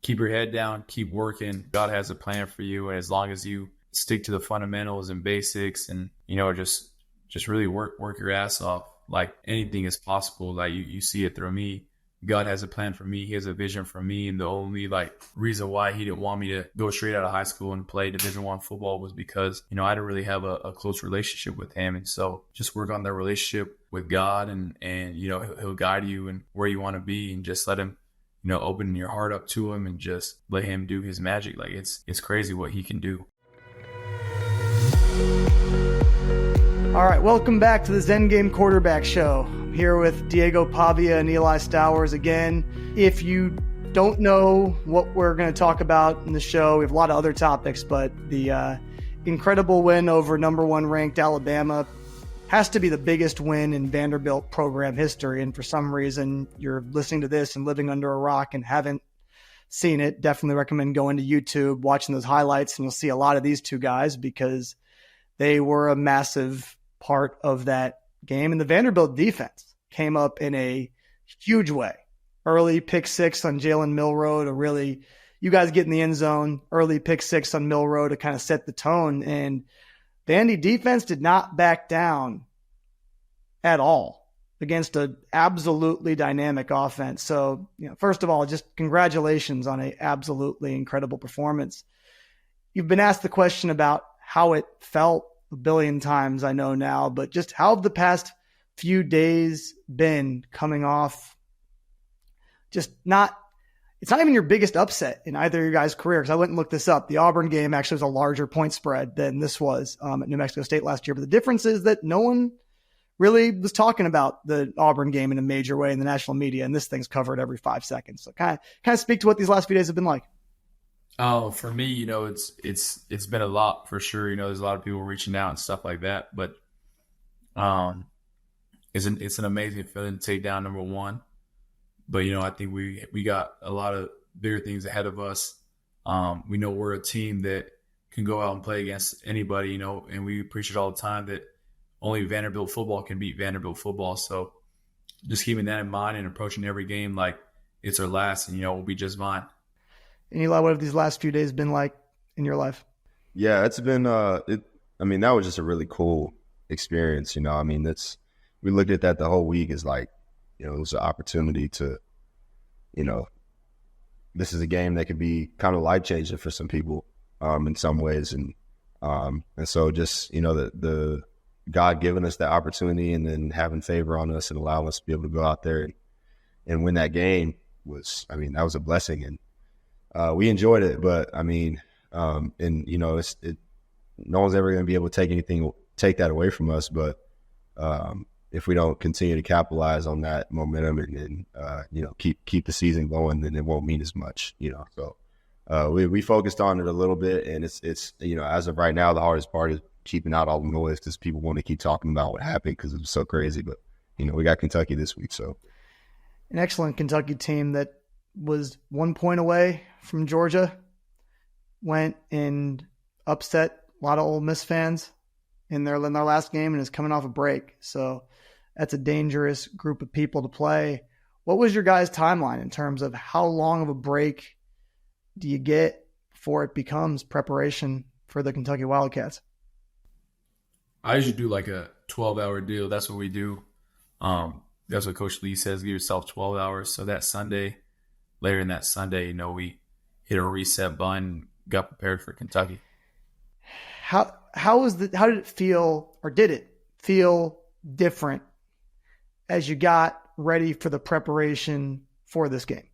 keep your head down, keep working. God has a plan for you. And as long as you stick to the fundamentals and basics and, just really work your ass off, like anything is possible. Like you see it through me. God has a plan for me. He has a vision for me. And the only reason why he didn't want me to go straight out of high school and play Division I football was because, I didn't really have a close relationship with him. And so just work on that relationship with God and he'll guide you and where you want to be, and just let him, open your heart up to him and just let him do his magic. Like it's crazy what he can do. All right, welcome back to the Zen Game Quarterback Show. I'm here with Diego Pavia and Eli Stowers again. If you don't know what we're going to talk about in the show, we have a lot of other topics, but the incredible win over number 1 ranked Alabama has to be the biggest win in Vanderbilt program history. And for some reason, you're listening to this and living under a rock and haven't seen it, definitely recommend going to YouTube, watching those highlights, and you'll see a lot of these two guys because they were a massive part of that game. And the Vanderbilt defense came up in a huge way. Early pick 6 on Jalen Milroe to really, you guys get in the end zone, early pick 6 on Milroe to kind of set the tone. And Vandy defense did not back down at all against an absolutely dynamic offense. So, first of all, just congratulations on an absolutely incredible performance. You've been asked the question about how it felt a billion times, I know now, but just how have the past few days been coming off it's not even your biggest upset in either of your guys' career, because I went and looked this up. The Auburn game actually was a larger point spread than this was at New Mexico State last year. But the difference is that no one really was talking about the Auburn game in a major way in the national media, and this thing's covered every 5 seconds. So kind of speak to what these last few days have been like. Oh, for me, it's been a lot for sure. There's a lot of people reaching out and stuff like that, but it's an amazing feeling to take down number 1. But I think we got a lot of bigger things ahead of us. We know we're a team that can go out and play against anybody, and we preach it all the time that only Vanderbilt football can beat Vanderbilt football. So just keeping that in mind and approaching every game like it's our last, and we'll be just fine. And Eli, what have these last few days been like in your life? Yeah, it's been that was just a really cool experience. We looked at that the whole week as it was an opportunity to, this is a game that could be kind of life changing for some people in some ways. And so just, the God giving us that opportunity and then having favor on us and allowing us to be able to go out there and win that game that was a blessing. And we enjoyed it, but no one's ever going to be able to take that away from us. But if we don't continue to capitalize on that momentum and keep the season going, then it won't mean as much. So we focused on it a little bit, and it's as of right now, the hardest part is keeping out all the noise because people want to keep talking about what happened because it was so crazy. But we got Kentucky this week, so an excellent Kentucky team that was 1 point away from Georgia, went and upset a lot of Ole Miss fans in their last game and is coming off a break. So that's a dangerous group of people to play. What was your guys' timeline in terms of how long of a break do you get before it becomes preparation for the Kentucky Wildcats? I usually do like a 12-hour deal. That's what we do. That's what Coach Lee says, give yourself 12 hours. So that Sunday, later in that Sunday, we hit a reset button, got prepared for Kentucky. How did it feel, or did it feel different as you got ready for the preparation for this game?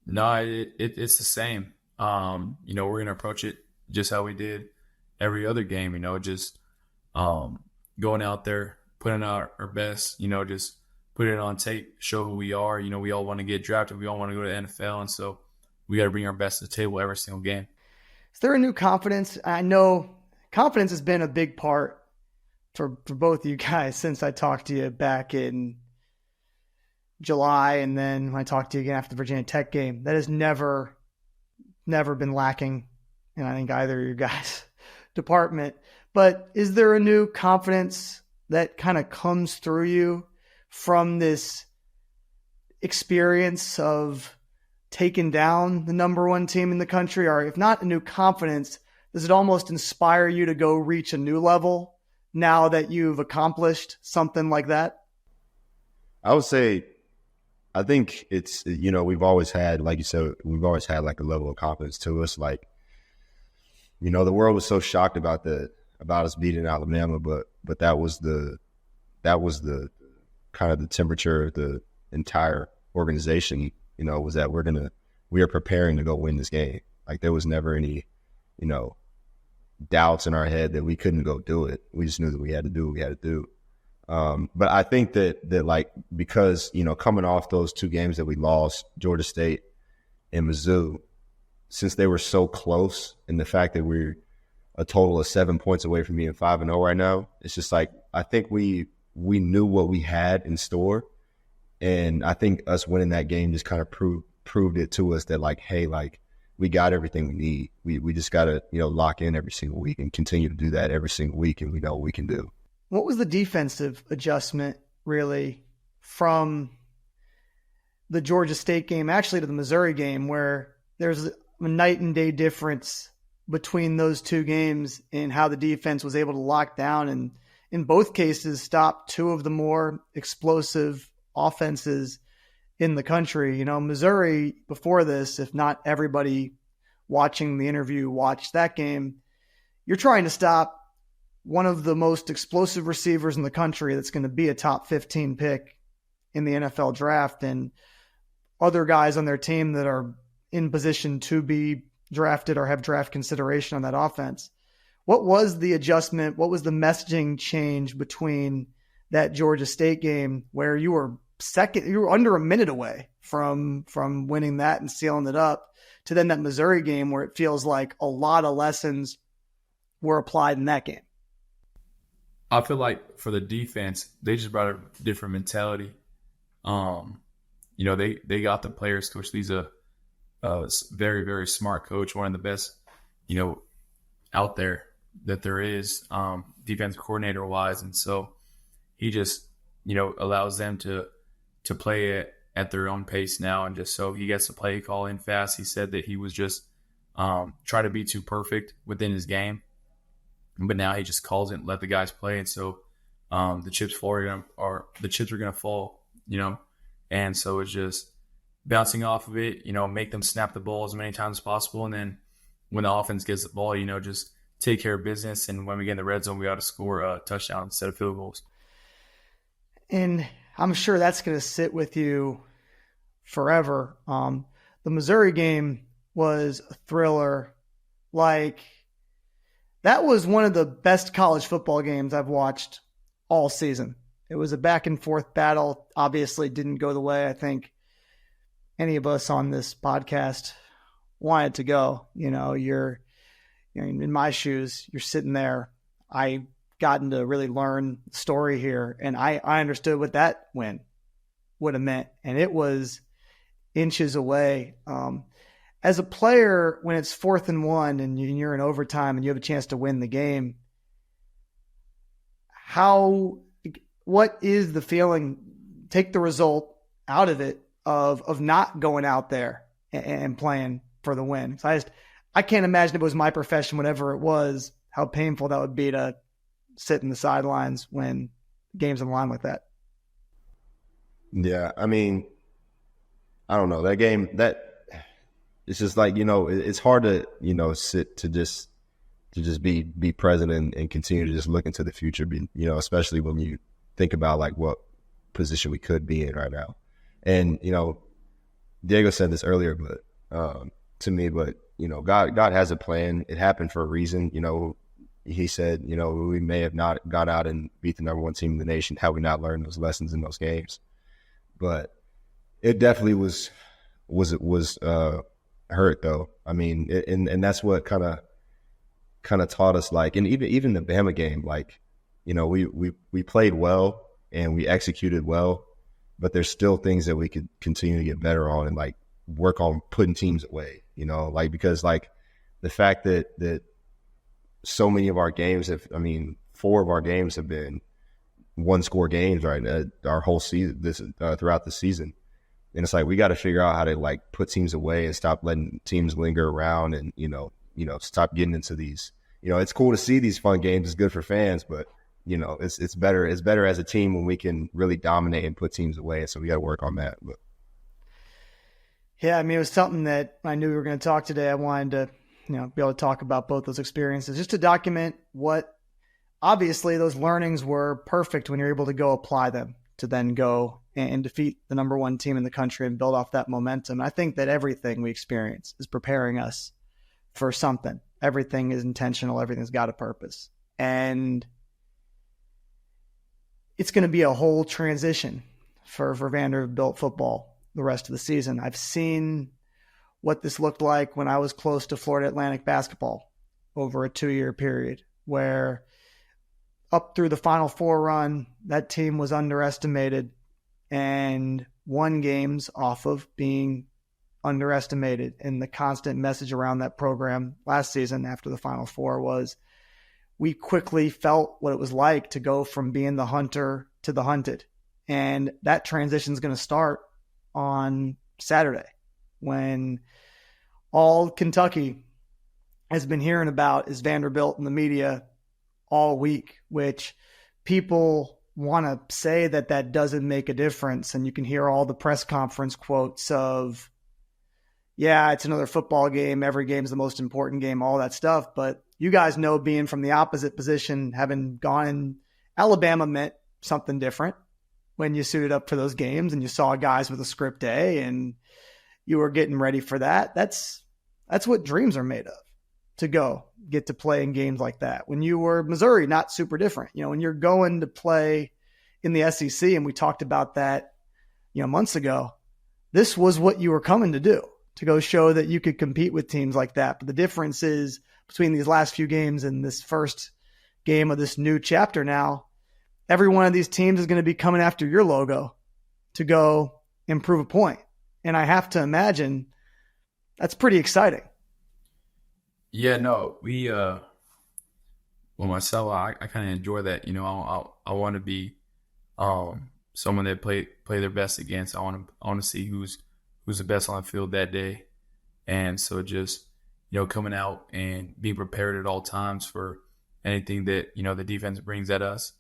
No, it's the same. We're going to approach it just how we did every other game, just going out there, putting out our best, just put it on tape, show who we are. We all want to get drafted. We all want to go to the NFL. And so we got to bring our best to the table every single game. Is there a new confidence? I know confidence has been a big part for both of you guys since I talked to you back in July. And then when I talked to you again after the Virginia Tech game, that has never been lacking in, I think, either of your guys' department. But is there a new confidence that kind of comes through you from this experience of taken down the number one team in the country? Or if not a new confidence, does it almost inspire you to go reach a new level now that you've accomplished something like that? I would say, I think it's, we've always had, like you said, we've always had like a level of confidence to us. Like, the world was so shocked about us beating Alabama, but that was the kind of the temperature of the entire organization, was that we are preparing to go win this game. Like, there was never any, doubts in our head that we couldn't go do it. We just knew that we had to do what we had to do. But I think that like, because, coming off those two games that we lost, Georgia State and Mizzou, since they were so close, and the fact that we're a total of 7 points away from being 5-0 right now, it's just like, I think we knew what we had in store. And I think us winning that game just kind of proved it to us that, like, hey, like, we got everything we need. We just got to, lock in every single week and continue to do that every single week, and we know what we can do. What was the defensive adjustment, really, from the Georgia State game actually to the Missouri game, where there's a night and day difference between those two games in how the defense was able to lock down and in both cases stop two of the more explosive offenses in the country? Missouri before this, if not everybody watching the interview watched that game, you're trying to stop one of the most explosive receivers in the country that's going to be a top 15 pick in the NFL draft, and other guys on their team that are in position to be drafted or have draft consideration on that offense. What was the adjustment? What was the messaging change between that Georgia State game where you were under a minute away from winning that and sealing it up, to then that Missouri game where it feels like a lot of lessons were applied in that game? I feel like for the defense, they just brought a different mentality. They got the players coach. He's a very, very smart coach, one of the best, out there that there is, defensive coordinator wise. And so he just, allows them to play it at their own pace now. And just so he gets the play call in fast. He said that he was just try to be too perfect within his game. But now he just calls it and let the guys play. And so the chips are going to fall, and so it's just bouncing off of it, make them snap the ball as many times as possible. And then when the offense gets the ball, just take care of business. And when we get in the red zone, we ought to score a touchdown instead of field goals. And I'm sure that's going to sit with you forever. The Missouri game was a thriller. Like, that was one of the best college football games I've watched all season. It was a back and forth battle. Obviously didn't go the way I think any of us on this podcast wanted to go. You're in my shoes, you're sitting there. I gotten to really learn the story here, and I understood what that win would have meant. And it was inches away. As a player, when it's 4th and 1 and you're in overtime and you have a chance to win the game, what is the feeling? Take the result out of it of not going out there and playing for the win. So I can't imagine if it was my profession, whatever it was, how painful that would be to sit in the sidelines when games on the line like that. Yeah, I mean, I don't know. That game, it's just like, it's hard to, sit to just be present and continue to just look into the future, especially when you think about like what position we could be in right now. And, Diego said this earlier, but to me, but, God has a plan. It happened for a reason. He said, we may have not got out and beat the number one team in the nation had we not learned those lessons in those games. But it definitely was hurt though. I mean, and that's what kind of taught us, like, and even the Bama game, like, we played well and we executed well, but there's still things that we could continue to get better on and like work on putting teams away, like, because like the fact that so many of our games 4 of our games have been 1-score games, right? Our whole season, throughout the season. And it's like, we got to figure out how to like put teams away and stop letting teams linger around and, stop getting into these, it's cool to see these fun games. It's good for fans, but it's better as a team when we can really dominate and put teams away. So we got to work on that. But yeah, I mean, it was something that I knew we were going to talk today. I wanted to, be able to talk about both those experiences just to document what obviously those learnings were perfect when you're able to go apply them to then go and defeat the number one team in the country and build off that momentum. I think that everything we experience is preparing us for something. Everything is intentional. Everything's got a purpose. And it's going to be a whole transition for Vanderbilt football the rest of the season. I've seen what this looked like when I was close to Florida Atlantic basketball over a 2-year period, where up through the Final Four run, that team was underestimated and won games off of being underestimated. And the constant message around that program last season after the Final Four was we quickly felt what it was like to go from being the hunter to the hunted. And that transition is going to start on Saturday, when all Kentucky has been hearing about is Vanderbilt in the media all week, which people want to say that doesn't make a difference. And you can hear all the press conference quotes of, yeah, it's another football game. Every game's the most important game, all that stuff. But you guys know, being from the opposite position, having gone in, Alabama meant something different when you suited up for those games and you saw guys with a script A and you were getting ready for that. That's what dreams are made of, to go get to play in games like that. When you were Missouri, not super different. When you're going to play in the SEC, and we talked about that, months ago, this was what you were coming to do, to go show that you could compete with teams like that. But the difference is between these last few games and this first game of this new chapter now, every one of these teams is going to be coming after your logo to go improve a point. And I have to imagine that's pretty exciting. Yeah, no, myself, I kind of enjoy that. I want to be someone that play their best against. I want to see who's the best on the field that day. And so just, coming out and being prepared at all times for anything that, the defense brings at us.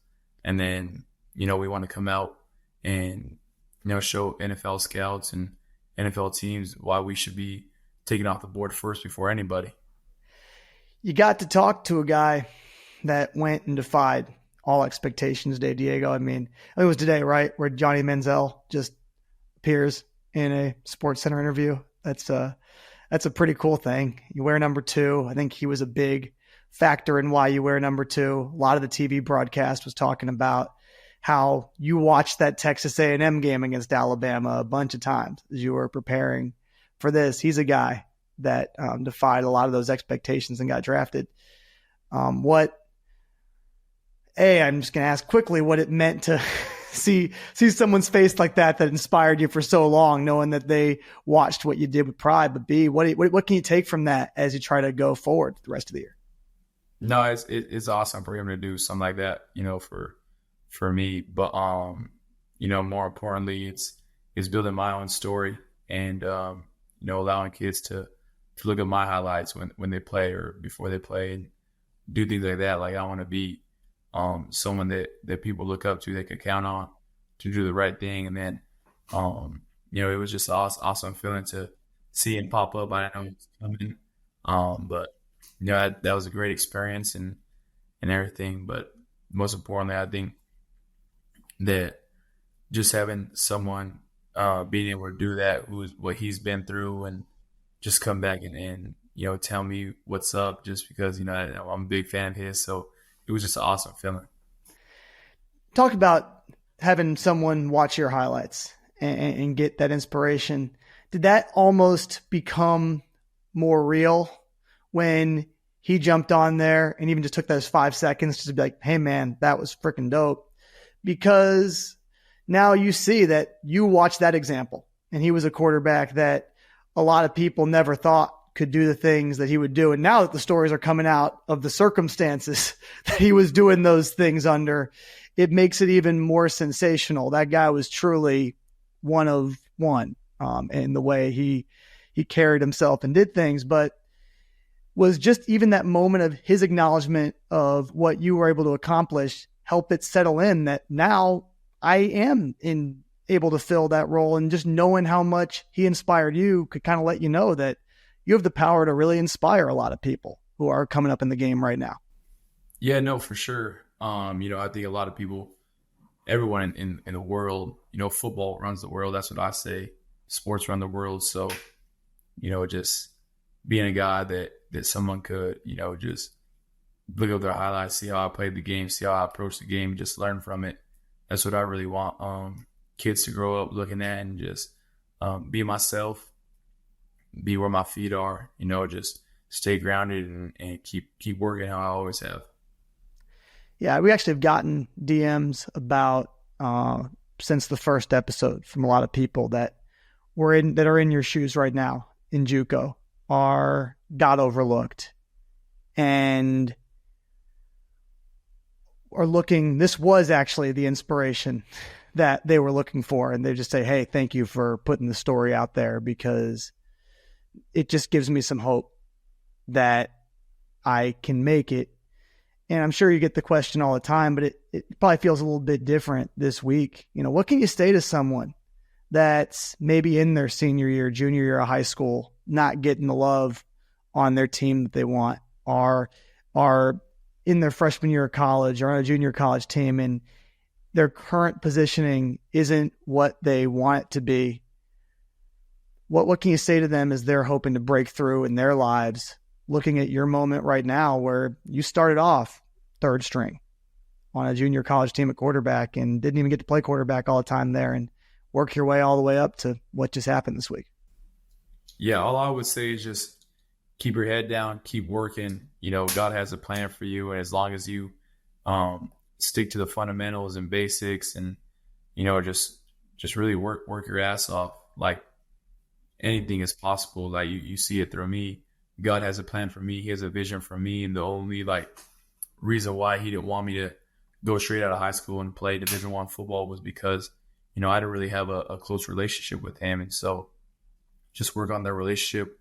And then, we want to come out and, show NFL scouts and NFL teams why we should be taken off the board first before anybody. You got to talk to a guy that went and defied all expectations today, Diego. I think it was today, right, where Johnny Manziel just appears in a SportsCenter interview. That's a pretty cool thing. You wear number 2. I think he was a big factor in why you wear number 2. A lot of the TV broadcast was talking about how you watched that Texas A&M game against Alabama a bunch of times as you were preparing for this. He's a guy that defied a lot of those expectations and got drafted. I'm just going to ask quickly what it meant to see someone's face like that inspired you for so long, knowing that they watched what you did with pride. But B, what can you take from that as you try to go forward the rest of the year? No, it's awesome for him to do something like that, for me. But more importantly, it's building my own story and allowing kids to look at my highlights when they play or before they play and do things like that. Like, I want to be someone that people look up to, they can count on to do the right thing. And then, it was just awesome feeling to see him pop up. I know it's coming, but that was a great experience and everything. But most importantly, I think that just having someone being able to do that, who's what he's been through, and just come back and tell me what's up, just because I'm a big fan of his. So it was just an awesome feeling. Talk about having someone watch your highlights and get that inspiration. Did that almost become more real when he jumped on there and even just took those 5 seconds just to be like, hey man, that was freaking dope? Because now you see that you watched that example, and he was a quarterback that a lot of people never thought could do the things that he would do. And now that the stories are coming out of the circumstances that he was doing those things under, it makes it even more sensational. That guy was truly one of one and the way he carried himself and did things, but was just even that moment of his acknowledgement of what you were able to accomplish, help it settle in that now I am able to fill that role, and just knowing how much he inspired you could kind of let you know that you have the power to really inspire a lot of people who are coming up in the game right now. Yeah, no, for sure. I think a lot of people, everyone in the world, football runs the world. That's what I say. Sports run the world. So, just being a guy that someone could, just look at their highlights, see how I played the game, see how I approached the game, just learn from it. That's what I really want kids to grow up looking at, and just be myself, be where my feet are, just stay grounded and keep working how I always have. Yeah, we actually have gotten DMs about since the first episode from a lot of people that are in your shoes right now in JUCO, got overlooked and are looking. This was actually the inspiration that they were looking for, and they just say, "Hey, thank you for putting the story out there, because it just gives me some hope that I can make it." And I'm sure you get the question all the time, but it probably feels a little bit different this week. What can you say to someone that's maybe in their senior year, junior year of high school, not getting the love on their team that they want, are in their freshman year of college or on a junior college team, and their current positioning isn't what they want it to be? What can you say to them as they're hoping to break through in their lives, looking at your moment right now where you started off third string on a junior college team at quarterback and didn't even get to play quarterback all the time there, and work your way all the way up to what just happened this week? Yeah, all I would say is just keep your head down, keep working. God has a plan for you, and as long as you stick to the fundamentals and basics, and just really work your ass off, like anything is possible. Like you see it through me. God has a plan for me. He has a vision for me. And the only reason why he didn't want me to go straight out of high school and play Division I football was because, I didn't really have a close relationship with him. And so just work on that relationship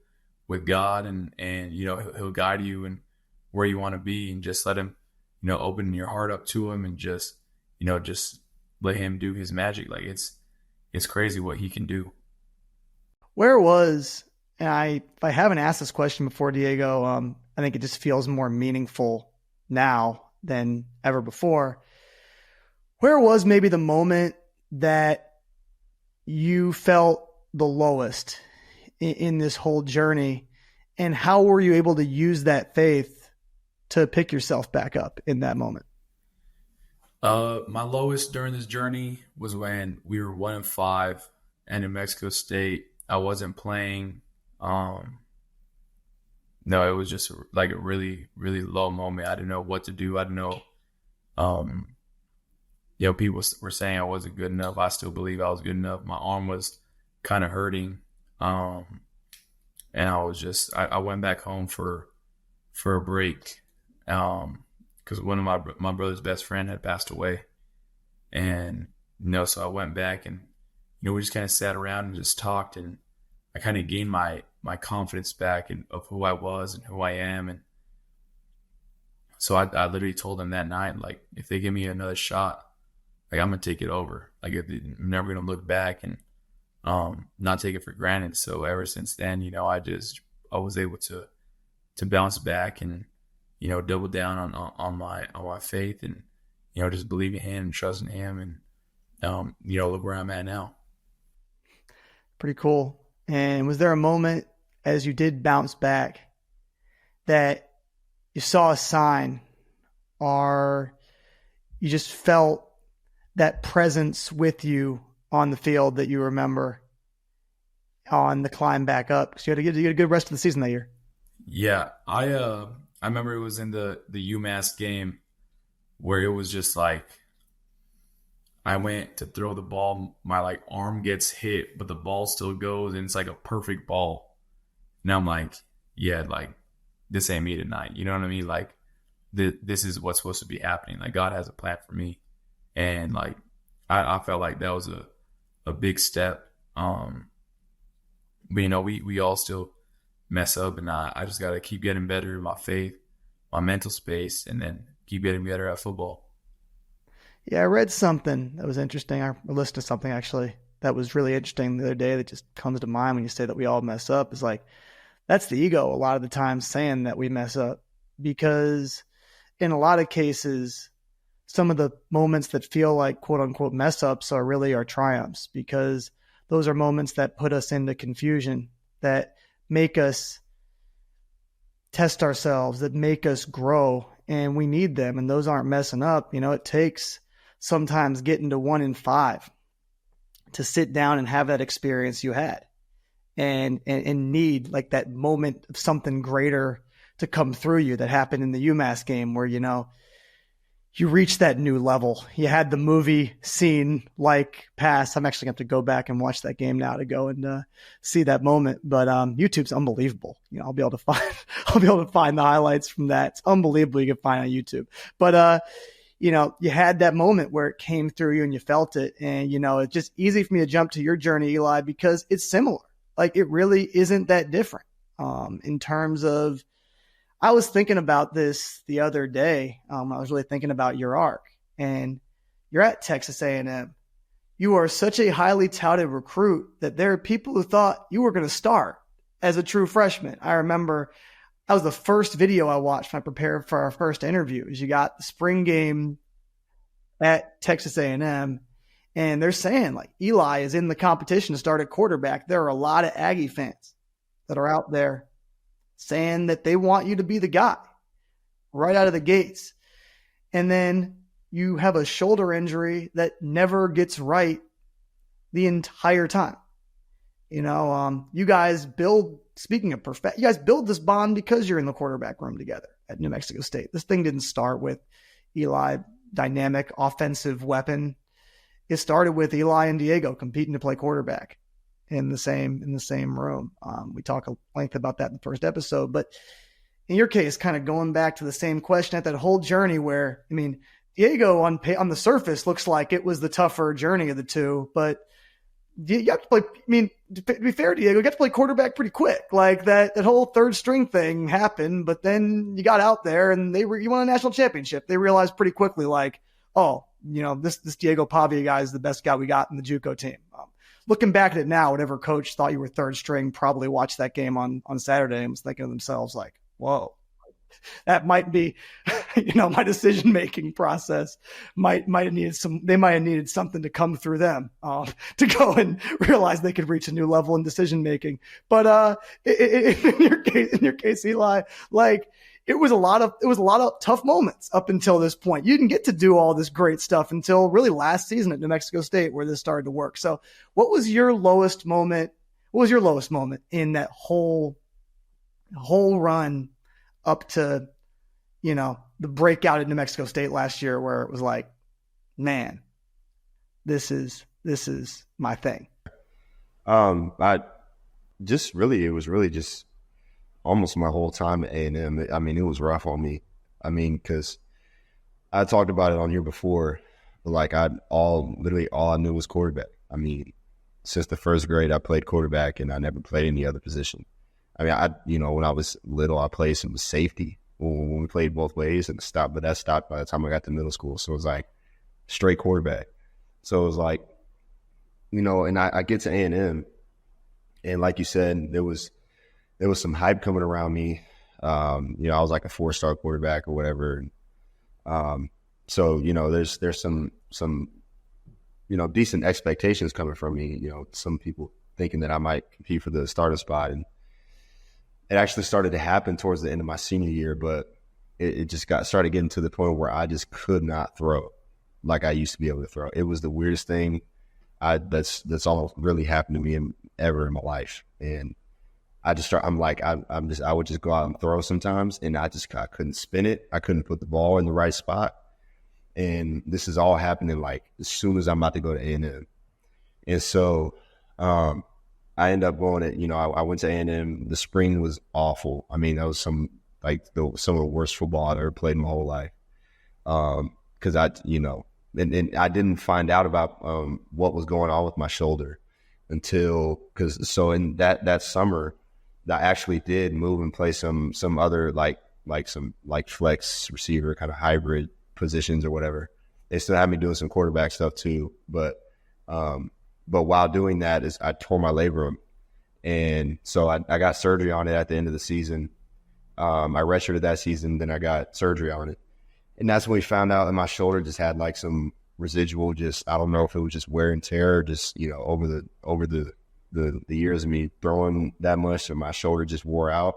with God, and he'll guide you and where you want to be, and just let him, open your heart up to him, and just let him do his magic. Like it's crazy what he can do. Where was, and if I haven't asked this question before, Diego, I think it just feels more meaningful now than ever before. Where was maybe the moment that you felt the lowest in this whole journey, and how were you able to use that faith to pick yourself back up in that moment? My lowest during this journey was when we were 1-5 and in Mexico State. I wasn't playing. No, it was just like a really, really low moment. I didn't know what to do. I didn't know. People were saying I wasn't good enough. I still believe I was good enough. My arm was kind of hurting. And I went back home for a break. Because one of my brother's best friend had passed away. And, so I went back, and, we just kind of sat around and just talked, and I kind of gained my confidence back of who I was and who I am. And so I literally told them that night, like, if they give me another shot, like, I'm going to take it over. Like, I'm never going to look back and not take it for granted. So ever since then, I was able to bounce back and, double down on my faith, and, just believe in him and trust in him, and, look where I'm at now. Pretty cool. And was there a moment as you did bounce back that you saw a sign, or you just felt that presence with you on the field that you remember on the climb back up? Because you had a good rest of the season that year. Yeah, I remember it was in the UMass game where it was just like, I went to throw the ball, my arm gets hit, but the ball still goes, and it's like a perfect ball. Now I'm like, yeah, this ain't me tonight. You know what I mean? This is what's supposed to be happening. Like, God has a plan for me. And I felt like that was a big step. But, we all still mess up, and I just got to keep getting better in my faith, my mental space, and then keep getting better at football. Yeah, I read something that was interesting. I listened to something actually that was really interesting the other day that just comes to mind when you say that we all mess up. Is like, that's the ego a lot of the time saying that we mess up, because in a lot of cases, some of the moments that feel like quote unquote mess ups are really our triumphs, because those are moments that put us into confusion, that make us test ourselves, that make us grow, and we need them. And those aren't messing up. It takes sometimes getting to 1 in 5 to sit down and have that experience you had, and need like that moment of something greater to come through you that happened in the UMass game where, you reached that new level. You had the movie scene like pass. I'm actually going to have to go back and watch that game now to go and see that moment. But YouTube's unbelievable. I'll be able to find the highlights from that. It's unbelievable you can find on YouTube. But you had that moment where it came through you and you felt it. And it's just easy for me to jump to your journey, Eli, because it's similar. Like, it really isn't that different in terms of. I was thinking about this the other day. I was really thinking about your arc, and you're at Texas A&M. You are such a highly touted recruit that there are people who thought you were going to start as a true freshman. I remember that was the first video I watched when I prepared for our first interview. Is you got the spring game at Texas A&M, and they're saying like Eli is in the competition to start at quarterback. There are a lot of Aggie fans that are out there saying that they want you to be the guy right out of the gates. And then you have a shoulder injury that never gets right the entire time. You guys build, speaking of perfect, you guys build this bond because you're in the quarterback room together at New Mexico State. This thing didn't start with Eli, dynamic offensive weapon. It started with Eli and Diego competing to play quarterback in the same room. We talk at length about that in the first episode, but in your case, kind of going back to the same question at that whole journey where, Diego on the surface looks like it was the tougher journey of the two, but you have to play, to be fair, Diego, you got to play quarterback pretty quick. Like that whole third string thing happened, but then you got out there and you won a national championship. They realized pretty quickly, like, oh, this Diego Pavia guy is the best guy we got in the JUCO team. Looking back at it now, whatever coach thought you were third string probably watched that game on Saturday and was thinking to themselves like, whoa, that might be, my decision-making process might have needed something to come through them to go and realize they could reach a new level in decision-making. But in your case, Eli, like, it was a lot of tough moments up until this point. You didn't get to do all this great stuff until really last season at New Mexico State, where this started to work. So what was your lowest moment? What was your lowest moment in that whole run up to, the breakout at New Mexico State last year, where it was like, man, this is my thing? It was really just almost my whole time at A&M. It was rough on me. Because I talked about it on here before, but like literally all I knew was quarterback. Since the first grade, I played quarterback and I never played any other position. When I was little, I played some safety when we played both ways and stopped, but that stopped by the time I got to middle school. So it was like straight quarterback. So it was like, and I get to A&M, and like you said, there was some hype coming around me. I was like a 4-star quarterback or whatever. So, there's some, decent expectations coming from me, some people thinking that I might compete for the starter spot. And it actually started to happen towards the end of my senior year, but it just started getting to the point where I just could not throw like I used to be able to throw. It was the weirdest thing that's all really happened to me ever in my life. And I would just go out and throw sometimes, and I couldn't spin it. I couldn't put the ball in the right spot. And this is all happening like as soon as I'm about to go to A&M. And so I ended up going I went to A&M. The spring was awful. That was some of the worst football I've ever played in my whole life. Because and I didn't find out about what was going on with my shoulder so in that summer, I actually did move and play some other like some like flex receiver kind of hybrid positions or whatever. They still had me doing some quarterback stuff too, but while doing that I tore my labrum, and so I got surgery on it at the end of the season. I redshirted that season, then I got surgery on it, and that's when we found out that my shoulder just had like some residual, just I don't know if it was just wear and tear, just over the years of me throwing that much, and my shoulder just wore out.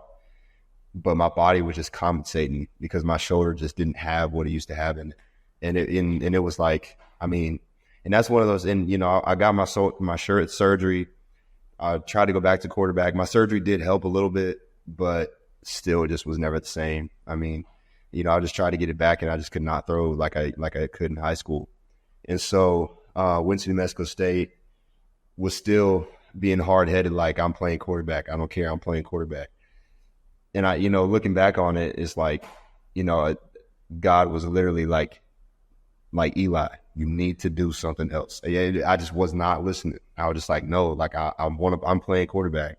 But my body was just compensating because my shoulder just didn't have what it used to have in it. And it was like, I mean, and that's one of those, and I got my shirt surgery. I tried to go back to quarterback. My surgery did help a little bit, but still it just was never the same. I mean, I just tried to get it back, and I just could not throw like I could in high school. And so went to New Mexico State, was still being hard-headed, like I'm playing quarterback. I don't care, I'm playing quarterback. And I, looking back on it, it's like, God was literally like Eli, you need to do something else. I just was not listening. I was just like, no, like I'm playing quarterback.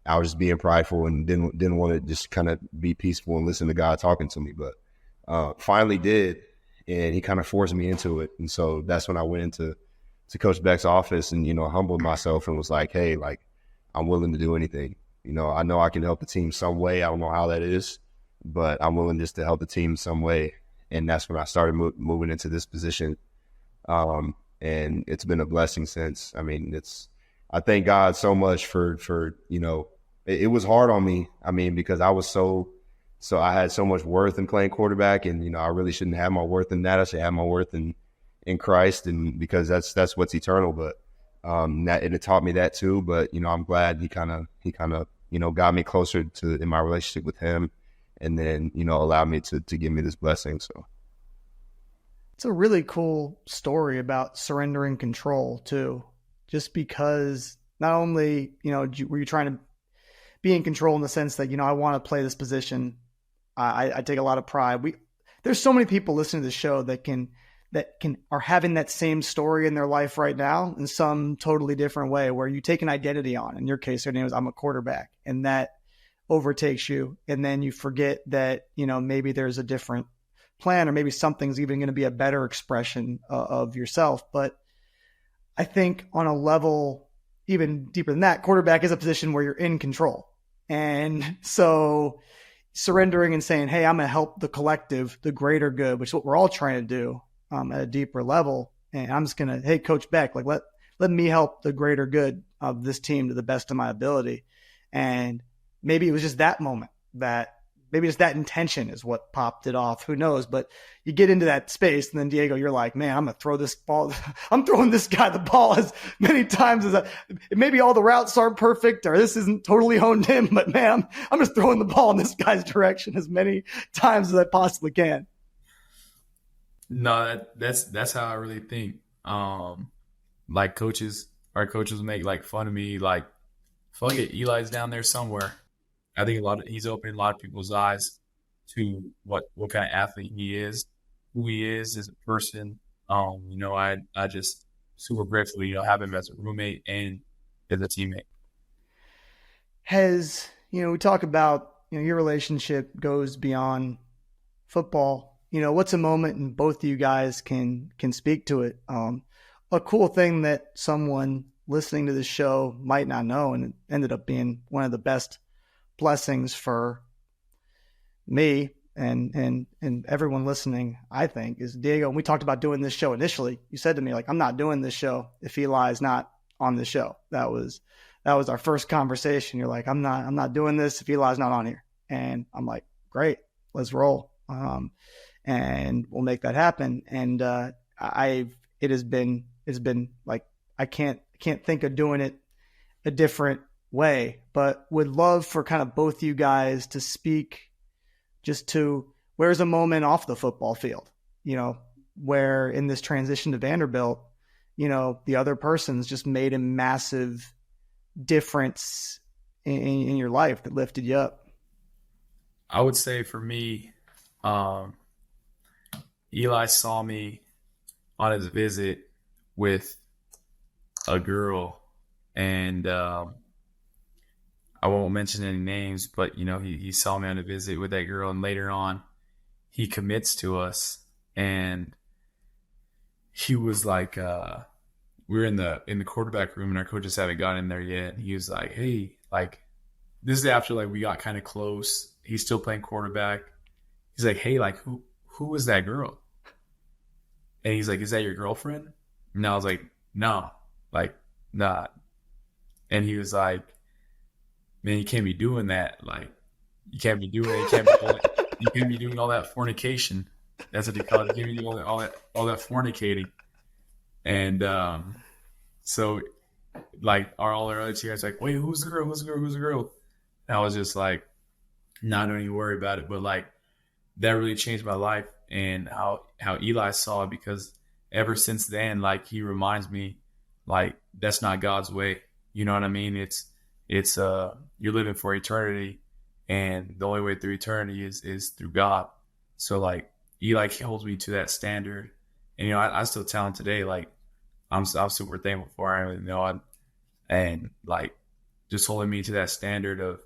I was just being prideful and didn't want to just kind of be peaceful and listen to God talking to me. But finally did, and he kind of forced me into it. And so that's when I went into Coach Beck's office and, humbled myself and was like, hey, like I'm willing to do anything. I know I can help the team some way. I don't know how that is, but I'm willing just to help the team some way. And that's when I started moving into this position. And it's been a blessing since. I mean, I thank God so much for it was hard on me. I mean, because I was so I had so much worth in playing quarterback, and, I really shouldn't have my worth in that. I should have my worth in Christ, and because that's what's eternal. But and it taught me that too. But I'm glad he kind of got me closer in my relationship with him, and then allowed me to give me this blessing. So it's a really cool story about surrendering control too, just because not only were you trying to be in control in the sense that I want to play this position. I take a lot of pride. There's so many people listening to the show that are having that same story in their life right now in some totally different way, where you take an identity on. In your case, your name is I'm a quarterback, and that overtakes you. And then you forget that, maybe there's a different plan, or maybe something's even going to be a better expression of yourself. But I think on a level even deeper than that, quarterback is a position where you're in control. And so surrendering and saying, hey, I'm going to help the collective, the greater good, which is what we're all trying to do at a deeper level. And I'm just going to, hey, Coach Beck, like let me help the greater good of this team to the best of my ability. And maybe it was just that moment, maybe just that intention is what popped it off. Who knows? But you get into that space, and then Diego, you're like, man, I'm going to throw this ball. I'm throwing this guy the ball as many times as maybe all the routes aren't perfect, or this isn't totally honed in, but man, I'm just throwing the ball in this guy's direction as many times as I possibly can. No, that's how I really think. Like our coaches make like fun of me, like, fuck it, Eli's down there somewhere. I think he's opening a lot of people's eyes to what kind of athlete he is, who he is as a person. I just super grateful, have him as a roommate and as a teammate. We talk about, your relationship goes beyond football. What's a moment, and both of you guys can speak to it. A cool thing that someone listening to this show might not know, and it ended up being one of the best blessings for me and everyone listening, I think, is Diego. And we talked about doing this show initially. You said to me, like, I'm not doing this show if Eli is not on the show. That was our first conversation. You're like, I'm not doing this if Eli's not on here. And I'm like, great, let's roll. And we'll make that happen. And it's been like, I can't think of doing it a different way, but would love for kind of both you guys to speak just to where's a moment off the football field, where in this transition to Vanderbilt, the other person's just made a massive difference in your life that lifted you up. I would say for me, Eli saw me on his visit with a girl, and I won't mention any names, but you know, he saw me on a visit with that girl, and later on, he commits to us, and he was like, we were in the quarterback room, and our coaches haven't gotten in there yet. And he was like, "Hey, like, this is after like we got kind of close. He's still playing quarterback. He's like, hey, like, who was that girl?" And he's like, "Is that your girlfriend?" And I was like, "No, like, not." And he was like, "Man, you can't be doing that. Like, you can't be doing it. You can't be doing all that fornication." That's what they call it. You can't be doing all that fornicating. And so, like, all our other teammates like, "Wait, who's the girl? Who's the girl? Who's the girl?" And I was just like, "Nah, don't even worry about it." But like, that really changed my life, and how Eli saw it, because ever since then, like, he reminds me, like, that's not God's way. You know what I mean? It's you're living for eternity, and the only way through eternity is through God. So like, Eli holds me to that standard, and you know, I still tell him today, like, I'm super thankful for him, you know, and like, just holding me to that standard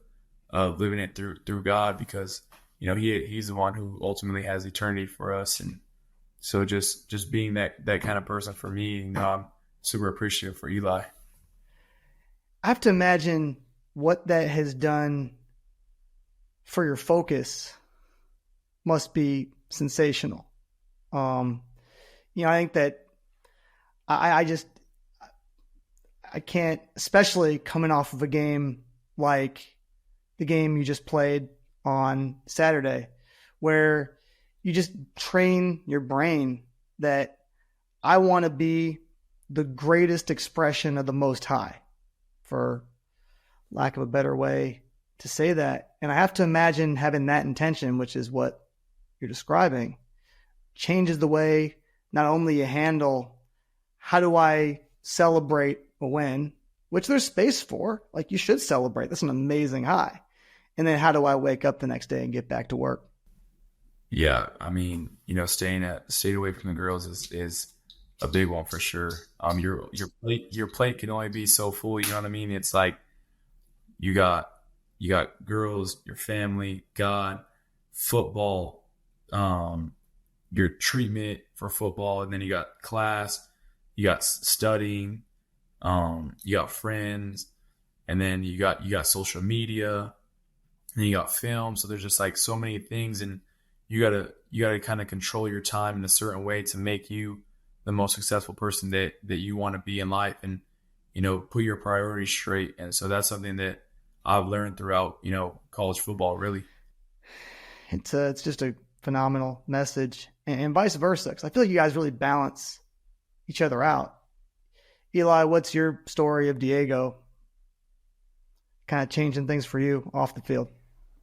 of living it through God, because you know, he's the one who ultimately has eternity for us. And so just being that kind of person for me, you know, I'm super appreciative for Eli. I have to imagine what that has done for your focus must be sensational. You know, I think that I can't, especially coming off of a game like the game you just played on Saturday, where you just train your brain that I want to be the greatest expression of the Most High, for lack of a better way to say that. And I have to imagine having that intention, which is what you're describing, changes the way not only you handle, how do I celebrate a win, which there's space for, like, you should celebrate. That's an amazing high. And then how do I wake up the next day and get back to work? Yeah, I mean, you know, staying away from the girls is a big one for sure. Your plate can only be so full. You know what I mean? It's like you got girls, your family, God, football, your treatment for football, and then you got class, you got studying, you got friends, and then you got social media, and you got film. So there's just like so many things, and you gotta kind of control your time in a certain way to make you the most successful person that you want to be in life, and you know, put your priorities straight. And so that's something that I've learned throughout, you know, college football. Really, it's just a phenomenal message, and vice versa. 'Cause I feel like you guys really balance each other out. Eli, what's your story of Diego kind of changing things for you off the field?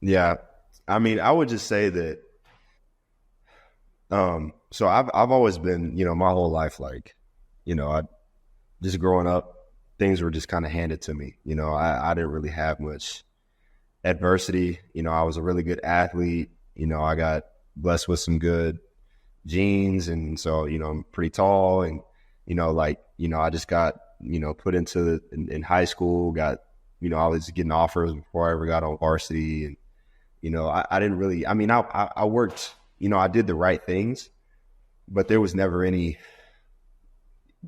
Yeah, I mean, I would just say that. So I've always been, you know, my whole life, like, you know, I just growing up, things were just kind of handed to me. You know, I didn't really have much adversity. You know, I was a really good athlete. You know, I got blessed with some good genes, and so, you know, I'm pretty tall, and you know, like, you know, I just got, you know, put into in high school, got, you know, I was getting offers before I ever got on varsity, and you know, I didn't really. I mean, I worked. You know, I did the right things, but there was never any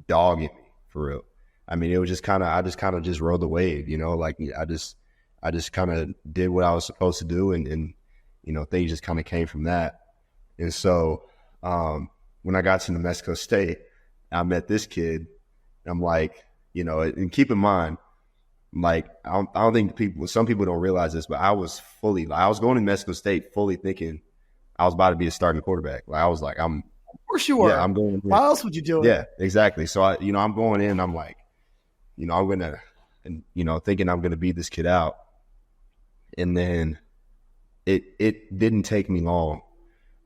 dog in me, for real. I mean, it was just kind of, I just rode the wave, you know, like I just kind of did what I was supposed to do, and you know, things just kind of came from that. And so when I got to New Mexico State, I met this kid. I'm like, you know, and keep in mind, like, I don't think some people don't realize this, but I was going to New Mexico State fully thinking I was about to be a starting quarterback. Like, I was like, of course you were. Yeah, I'm going in. Why else would you do it? Yeah, exactly. So I'm going in. I'm like, you know, I'm gonna, and you know, thinking I'm gonna beat this kid out. And then it didn't take me long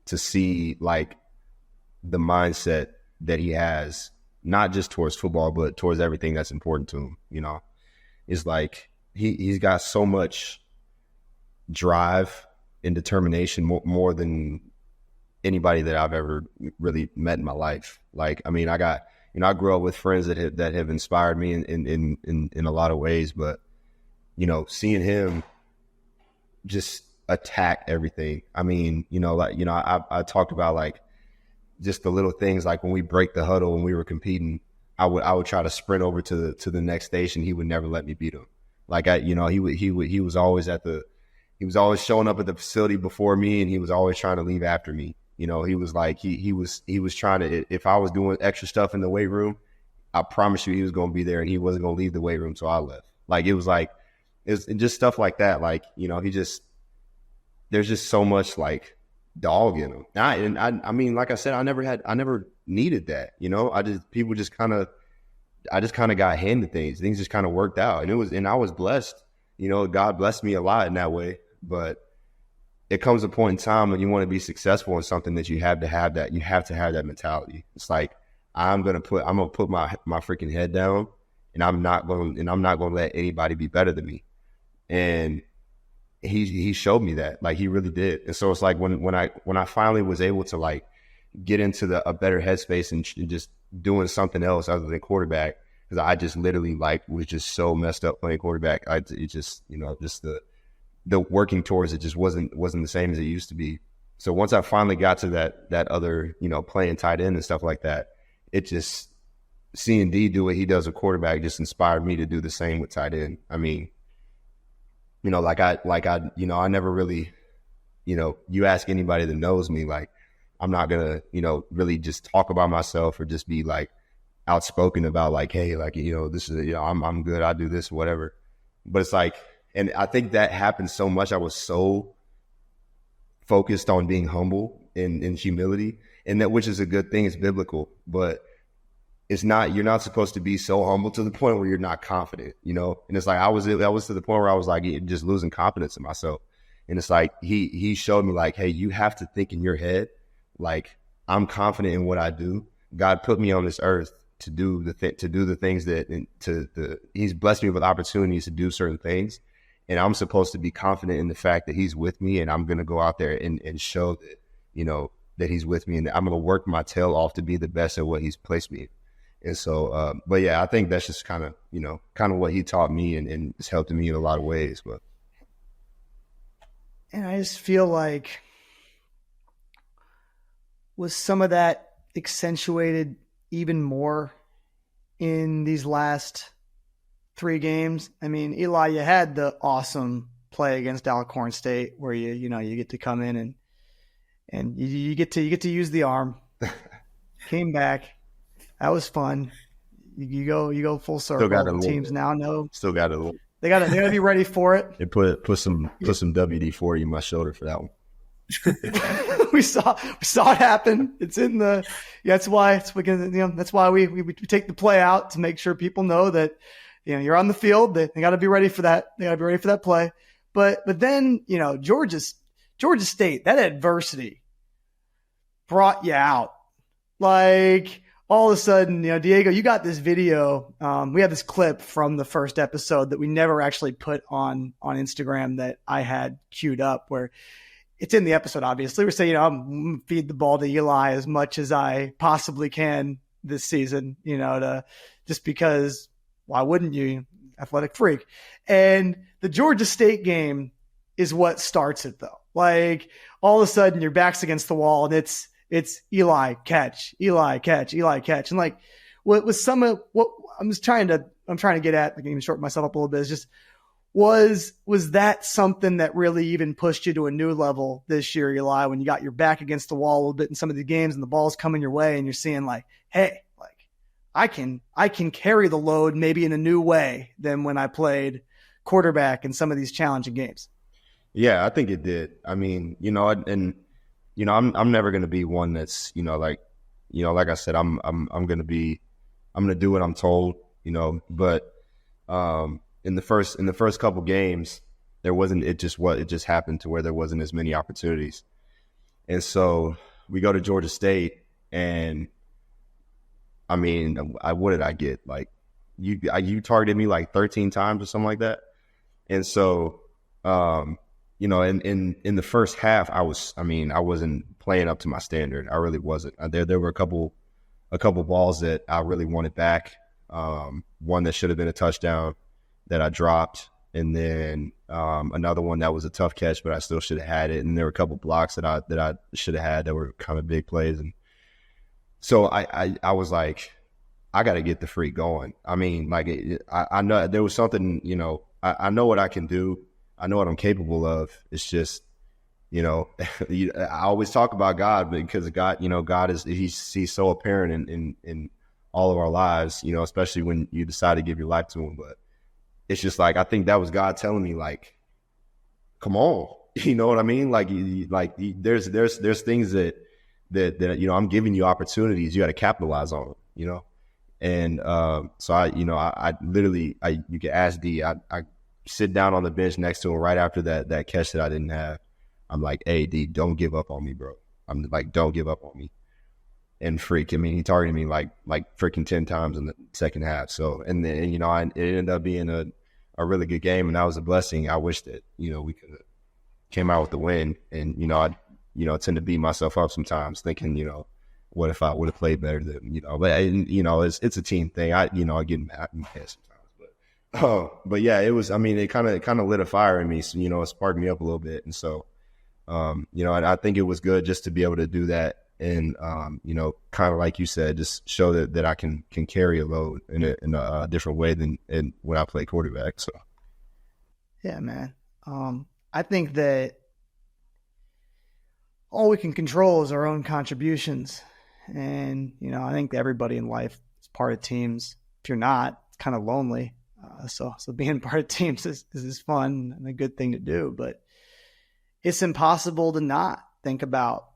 to see, like, the mindset that he has, not just towards football, but towards everything that's important to him. You know, it's like he's got so much drive and determination, more than anybody that I've ever really met in my life. Like, I mean, I got, I grew up with friends that have inspired me in a lot of ways, but, seeing him just attack everything. I mean, I talked about like just the little things, like when we break the huddle when we were competing, I would try to sprint over to the next station. He would never let me beat him. Like he was always showing up at the facility before me, and he was always trying to leave after me. He was like, he was trying to, if I was doing extra stuff in the weight room, I promise you he was going to be there, and he wasn't going to leave the weight room till I left. Like, it's just stuff like that. Like, there's just so much like dog in him. I mean, like I said, I never needed that. I just kind of got handed things. Things just kind of worked out, and I was blessed. God blessed me a lot in that way. But it comes a point in time when you want to be successful in something that you have to have that. You have to have that mentality. It's like, I'm gonna put my freaking head down, and I'm not going to let anybody be better than me. And he showed me that, like, he really did. And so it's like when I finally was able to like get into a better headspace and just doing something else other than quarterback, because I just literally like was just so messed up playing quarterback. Just the working towards it just wasn't the same as it used to be. So once I finally got to that other, playing tight end and stuff like that, it just, seeing D do what he does with quarterback just inspired me to do the same with tight end. I mean, I never really, you ask anybody that knows me, like, I'm not gonna, really just talk about myself or just be like outspoken about like, hey, like, this is, I'm good, I do this, whatever. But it's like, and I think that happened so much. I was so focused on being humble and humility, and that, which is a good thing, it's biblical, but it's not, you're not supposed to be so humble to the point where you're not confident, and it's like, I was to the point where I was like just losing confidence in myself. And it's like, he showed me like, hey, you have to think in your head, like, I'm confident in what I do. God put me on this earth to do the things that, he's blessed me with opportunities to do certain things. And I'm supposed to be confident in the fact that he's with me, and I'm going to go out there and show that, that he's with me, and I'm going to work my tail off to be the best at what he's placed me in. And so, but yeah, I think that's just kind of what he taught me, and it's helped me in a lot of ways. But, and I just feel like, was some of that accentuated even more in these last 3 games? I mean, Eli, you had the awesome play against Alcorn State where you get to come in and you get to use the arm. Came back. That was fun. You go full circle. The teams now know. Still got a little. They gotta be ready for it. They put some WD-40 in my shoulder for that one. we saw it happen. It's in the. Yeah, that's why that's why we take the play out to make sure people know that you're on the field. They got to be ready for that. They got to be ready for that play. But then Georgia State, that adversity brought you out. Like, all of a sudden, Diego, you got this video. We have this clip from the first episode that we never actually put on Instagram that I had queued up, where it's in the episode, obviously. We're saying, I'm feed the ball to Eli as much as I possibly can this season, just because why wouldn't you? Athletic freak. And the Georgia State game is what starts it, though. Like, all of a sudden your back's against the wall, and it's Eli catch, Eli catch, Eli catch. And like, what was some of what I'm trying to get at, I can even shorten myself up a little bit, is just, was that something that really even pushed you to a new level this year, Eli, when you got your back against the wall a little bit in some of the games and the ball's coming your way and you're seeing like, hey, like, I can carry the load maybe in a new way than when I played quarterback in some of these challenging games? Yeah, I think it did. I mean, I'm never going to be one that's, like I said, I'm going to do what I'm told, but, in the first couple games, it just happened to where there wasn't as many opportunities. And so we go to Georgia State, and I mean, what did I get? Like, you targeted me like 13 times or something like that. And so, in the first half, I wasn't playing up to my standard. I really wasn't. There were a couple a couple balls that I really wanted back. One that should have been a touchdown that I dropped, and then another one that was a tough catch, but I still should have had it. And there were a couple blocks that I should have had that were kind of big plays. And so I was like, I got to get the freak going. I mean, like, I know there was something, you know, I know what I can do. I know what I'm capable of. It's just, you know, I always talk about God because God, you know, God he's so apparent in all of our lives, you know, especially when you decide to give your life to him. But it's just like, I think that was God telling me, like, come on, you know what I mean? Like there's things that, you know, I'm giving you opportunities. You got to capitalize on them, you know? And so I literally, you can ask D, I sit down on the bench next to him right after that catch that I didn't have. I'm like, hey, D, don't give up on me, bro. I'm like, don't give up on me. And freak, I mean, he targeted me like freaking 10 times in the second half. So, and then, you know, it ended up being a really good game, and that was a blessing. I wish that, you know, we could have came out with the win. And, you know, I tend to beat myself up sometimes thinking, you know, what if I would have played better than, you know, but, you know, it's a team thing. I get mad sometimes, but yeah, it was, I mean, it kind of lit a fire in me. So, you know, it sparked me up a little bit. And so, you know, and I think it was good just to be able to do that. And, you know, kind of like you said, just show that I can carry a load in a different way than when I play quarterback. So, yeah, man. I think that all we can control is our own contributions. And, you know, I think everybody in life is part of teams. If you're not, it's kind of lonely. So being part of teams is fun and a good thing to do, but it's impossible to not think about,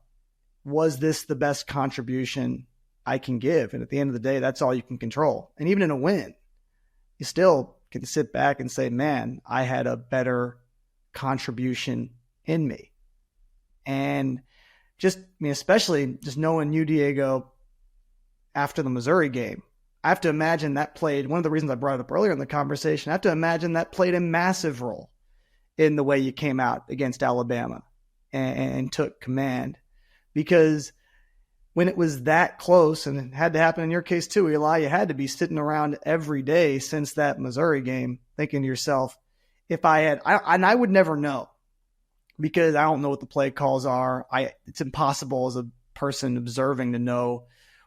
was this the best contribution I can give? And at the end of the day, that's all you can control. And even in a win, you still can sit back and say, man, I had a better contribution in me. And just, I mean, especially just knowing you, Diego, after the Missouri game, I have to imagine that played, one of the reasons I brought it up earlier in the conversation, I have to imagine that played a massive role in the way you came out against Alabama and took command. Because when it was that close, and it had to happen in your case too, Eli, you had to be sitting around every day since that Missouri game thinking to yourself, if I had, and I would never know because I don't know what the play calls are. It's impossible as a person observing to know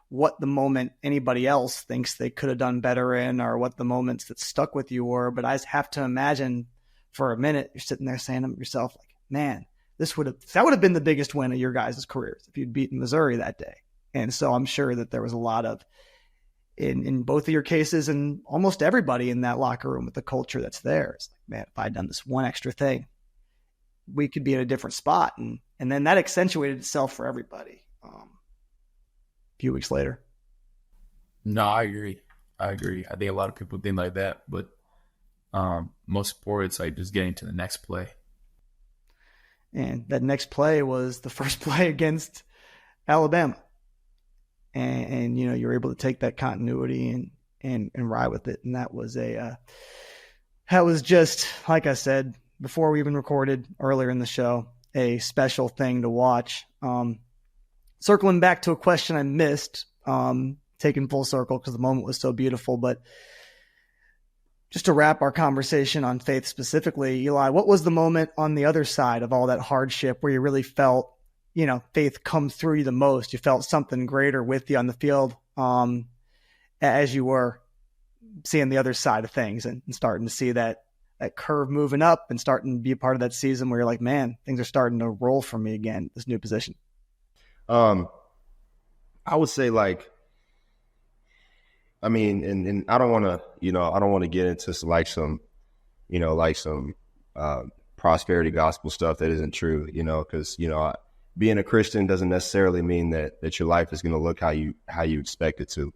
what the moment anybody else thinks they could have done better in, or what the moments that stuck with you were. But I just have to imagine for a minute, you're sitting there saying to yourself, like, man, that would have been the biggest win of your guys' careers if you'd beaten Missouri that day. And so I'm sure that there was a lot of, in both of your cases and almost everybody in that locker room with the culture that's there. It's like, man, if I'd done this one extra thing, we could be in a different spot. And then that accentuated itself for everybody a few weeks later. No, I agree. I think a lot of people think like that, but most important, it's like just getting to the next play. And that next play was the first play against Alabama. And you know, you were able to take that continuity and ride with it. And that was just, like I said, before we even recorded earlier in the show, a special thing to watch. Circling back to a question I missed, taking full circle because the moment was so beautiful, but just to wrap our conversation on faith specifically, Eli, what was the moment on the other side of all that hardship where you really felt, you know, faith come through you the most? You felt something greater with you on the field as you were seeing the other side of things and starting to see that curve moving up and starting to be a part of that season where you're like, man, things are starting to roll for me again, this new position. I would say, like, I mean, and I don't want to get into some prosperity gospel stuff that isn't true, you know, because, you know, being a Christian doesn't necessarily mean that your life is going to look how you expect it to.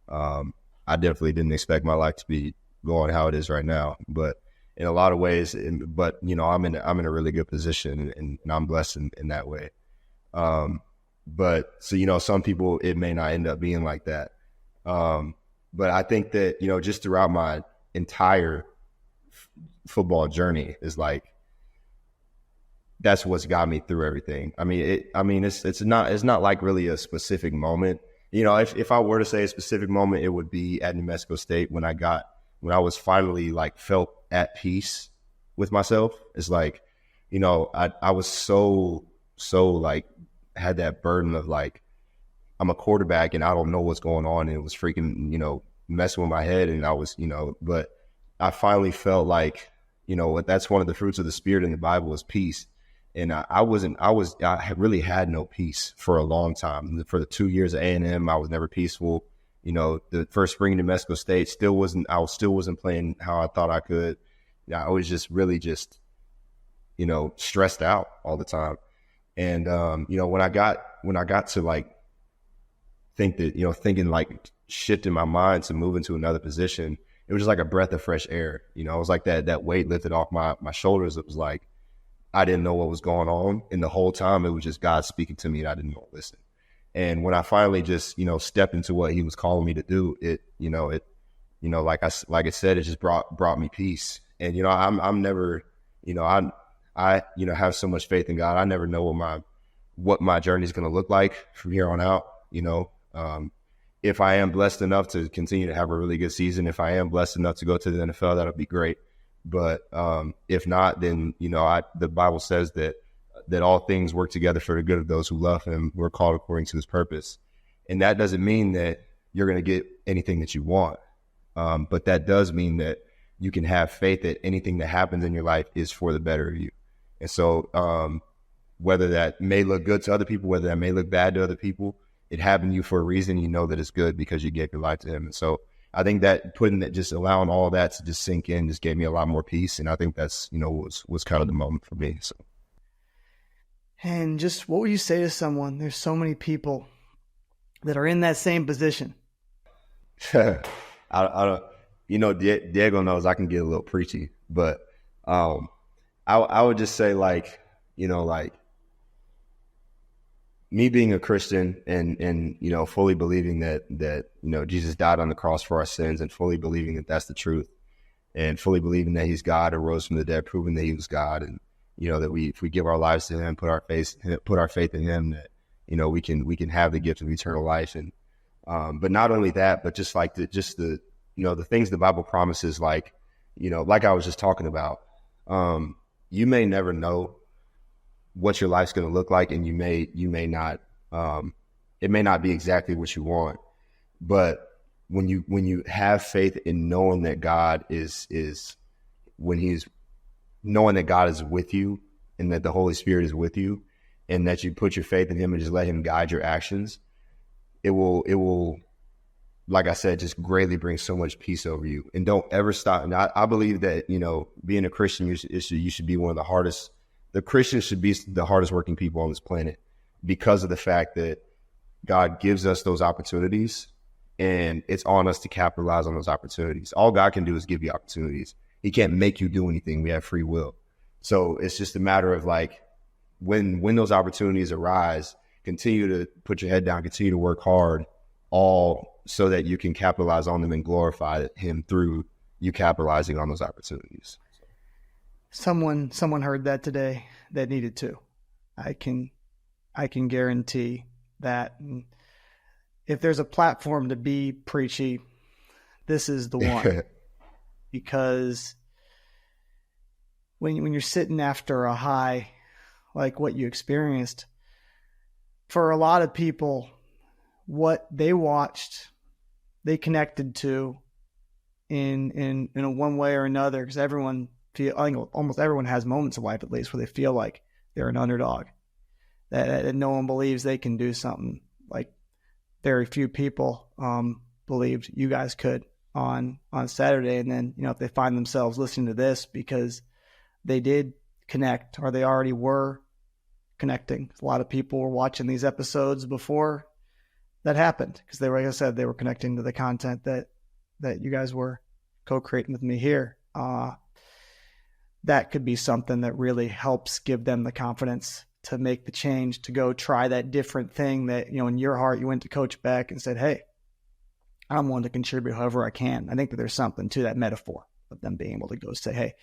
I definitely didn't expect my life to be going how it is right now, but in a lot of ways, but you know, I'm in a really good position and I'm blessed in that way. But so, you know, some people, it may not end up being like that. But I think that, you know, just throughout my entire football journey is like, that's what's got me through everything. I mean, it's not like really a specific moment. if I were to say a specific moment, it would be at New Mexico State when I was finally like felt at peace with myself. It's like, I was so like had that burden of like, I'm a quarterback and I don't know what's going on. And it was freaking, messing with my head. And I was, but I finally felt like, that's one of the fruits of the Spirit in the Bible is peace. And I really had no peace for a long time. For the 2 years at A&M, I was never peaceful. The first spring in New Mexico State I still wasn't playing how I thought I could. I was just really stressed out all the time. And, when I got to like think that, thinking like shifting my mind to move into another position, it was just like a breath of fresh air. It was like that weight lifted off my shoulders. It was like, I didn't know what was going on. And the whole time it was just God speaking to me and I didn't know to listen. And when I finally just, stepped into what he was calling me to do, like I said, it just brought me peace. And, I'm never, I have so much faith in God. I never know what my journey is going to look like from here on out. If I am blessed enough to continue to have a really good season, if I am blessed enough to go to the NFL, that'll be great. But if not, then, the Bible says that all things work together for the good of those who love him. We're called according to his purpose. And that doesn't mean that you're going to get anything that you want. But that does mean that you can have faith that anything that happens in your life is for the better of you. And so whether that may look good to other people, whether that may look bad to other people, it happened to you for a reason. You know that it's good because you gave your life to him. And so I think that just allowing all that to just sink in just gave me a lot more peace. And I think that's, was kind of the moment for me. So. And just what would you say to someone? There's so many people that are in that same position. I don't, Diego knows I can get a little preachy, but I would just say like me being a Christian and fully believing that Jesus died on the cross for our sins and fully believing that that's the truth and fully believing that he's God and rose from the dead, proving that he was God. And, that if we give our lives to him, put our faith in him, that, we can have the gift of eternal life. And, but not only that, but just like the things the Bible promises, like I was just talking about, you may never know what your life's going to look like. And you may not, it may not be exactly what you want, but when you have faith in knowing that God knowing that God is with you and that the Holy Spirit is with you and that you put your faith in him and just let him guide your actions, it will, like I said, just greatly bring so much peace over you. And don't ever stop. And I believe that, being a Christian, you should be one of the hardest. The Christians should be the hardest working people on this planet because of the fact that God gives us those opportunities and it's on us to capitalize on those opportunities. All God can do is give you opportunities. He can't make you do anything. We have free will. So it's just a matter of like, when those opportunities arise, continue to put your head down, continue to work hard, all so that you can capitalize on them and glorify him through you capitalizing on those opportunities. Someone heard that today that needed to. I can guarantee that. And if there's a platform to be preachy, this is the one. Because when you're sitting after a high like what you experienced, for a lot of people, what they watched, they connected to in a one way or another, because I think almost everyone has moments of life, at least, where they feel like they're an underdog, that no one believes they can do something. Like very few people believed you guys could on Saturday. And then, if they find themselves listening to this because they did connect or they already were connecting. A lot of people were watching these episodes before that happened because they were, like I said, they were connecting to the content that you guys were co-creating with me here. That could be something that really helps give them the confidence to make the change, to go try that different thing that, in your heart, you went to Coach Beck and said, hey, I'm willing to contribute however I can. I think that there's something to that metaphor of them being able to go say, hey,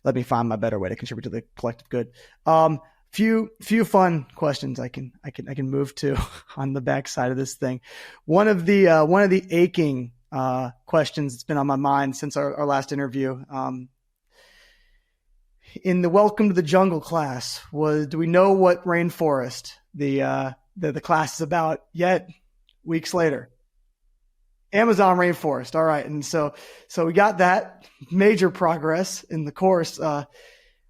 let me find my better way to contribute to the collective good. Few fun questions I can move to on the backside of this thing. One of the aching questions that's been on my mind since our last interview, in the Welcome to the Jungle class, do we know what rainforest the class is about yet? Weeks later, Amazon rainforest. All right, and so we got that major progress in the course.